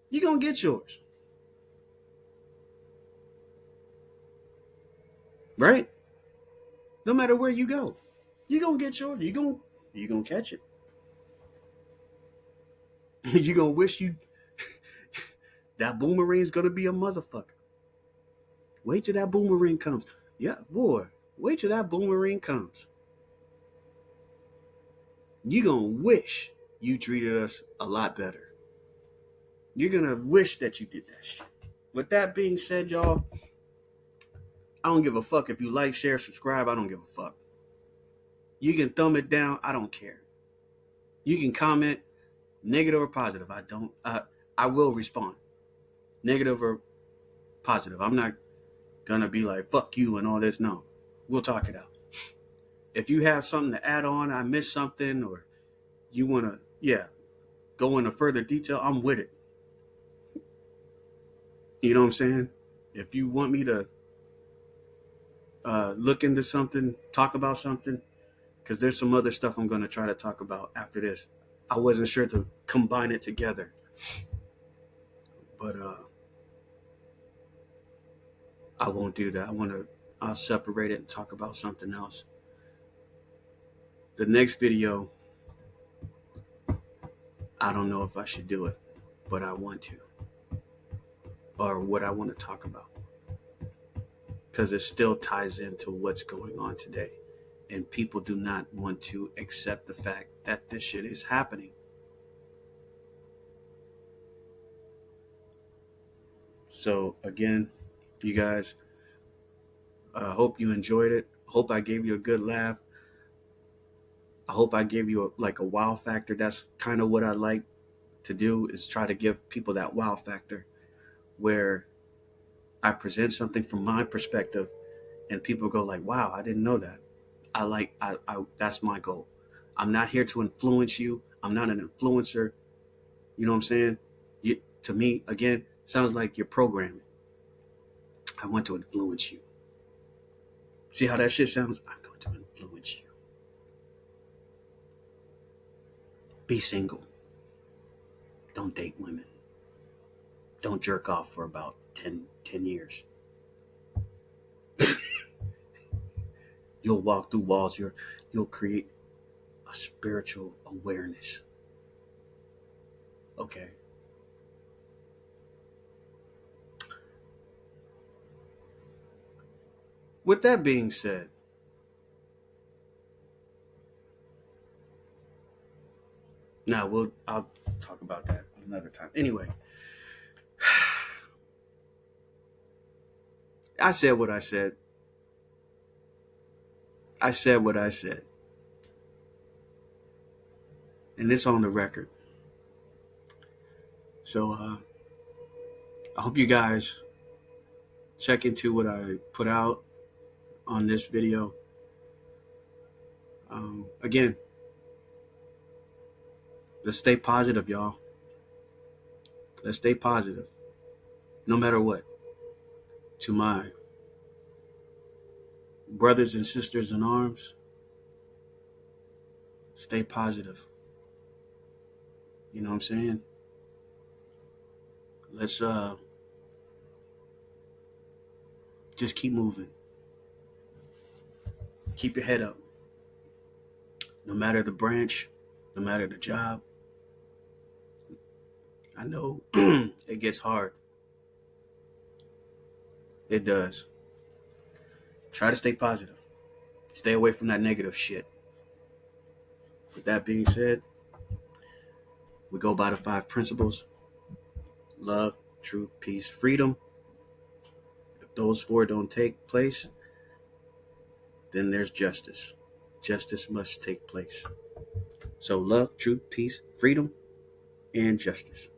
S1: You gonna get yours. Right? No matter where you go, you gonna get yours. You gonna catch it. You gonna wish you that boomerang's gonna be a motherfucker. Wait till that boomerang comes. Yeah, boy. Wait till that boomerang comes. You gonna wish you treated us a lot better. You're gonna wish that you did that shit. With that being said, y'all, I don't give a fuck if you like, share, subscribe. I don't give a fuck. You can thumb it down. I don't care. You can comment, negative or positive. I will respond. Negative or positive. I'm not gonna be like, fuck you and all this. No. We'll talk it out. If you have something to add on, I missed something, or you wanna, go into further detail, I'm with it. You know what I'm saying? If you want me to look into something, talk about something, because there's some other stuff I'm going to try to talk about after this. I wasn't sure to combine it together. But I won't do that. I'll separate it and talk about something else. The next video, I don't know if I should do it, but I want to. Or what I want to talk about. Because it still ties into what's going on today. And people do not want to accept the fact that this shit is happening. So again, you guys, I hope you enjoyed it. Hope I gave you a good laugh. I hope I gave you a wow factor. That's kind of what I like to do, is try to give people that wow factor, where I present something from my perspective and people go like, wow, I didn't know that. I that's my goal. I'm not here to influence you. I'm not an influencer. You know what I'm saying? To me, again, sounds like you're programming. I want to influence you. See how that shit sounds? I'm going to influence you. Be single. Don't date women. Don't jerk off for about 10 years. You'll walk through walls. You'll create a spiritual awareness. Okay. With that being said, I'll talk about that another time. Anyway, I said what I said. I said what I said. And it's on the record. So I hope you guys check into what I put out. on this video. Again, let's stay positive, y'all. Let's stay positive, no matter what. To my brothers and sisters in arms, stay positive. You know what I'm saying? Let's just keep moving. Keep your head up. No matter the branch, no matter the job. I know it gets hard. It does. Try to stay positive. Stay away from that negative shit. With that being said, we go by the 5 principles: love, truth, peace, freedom. If those 4 don't take place, then there's justice. Justice must take place. So love, truth, peace, freedom, and justice.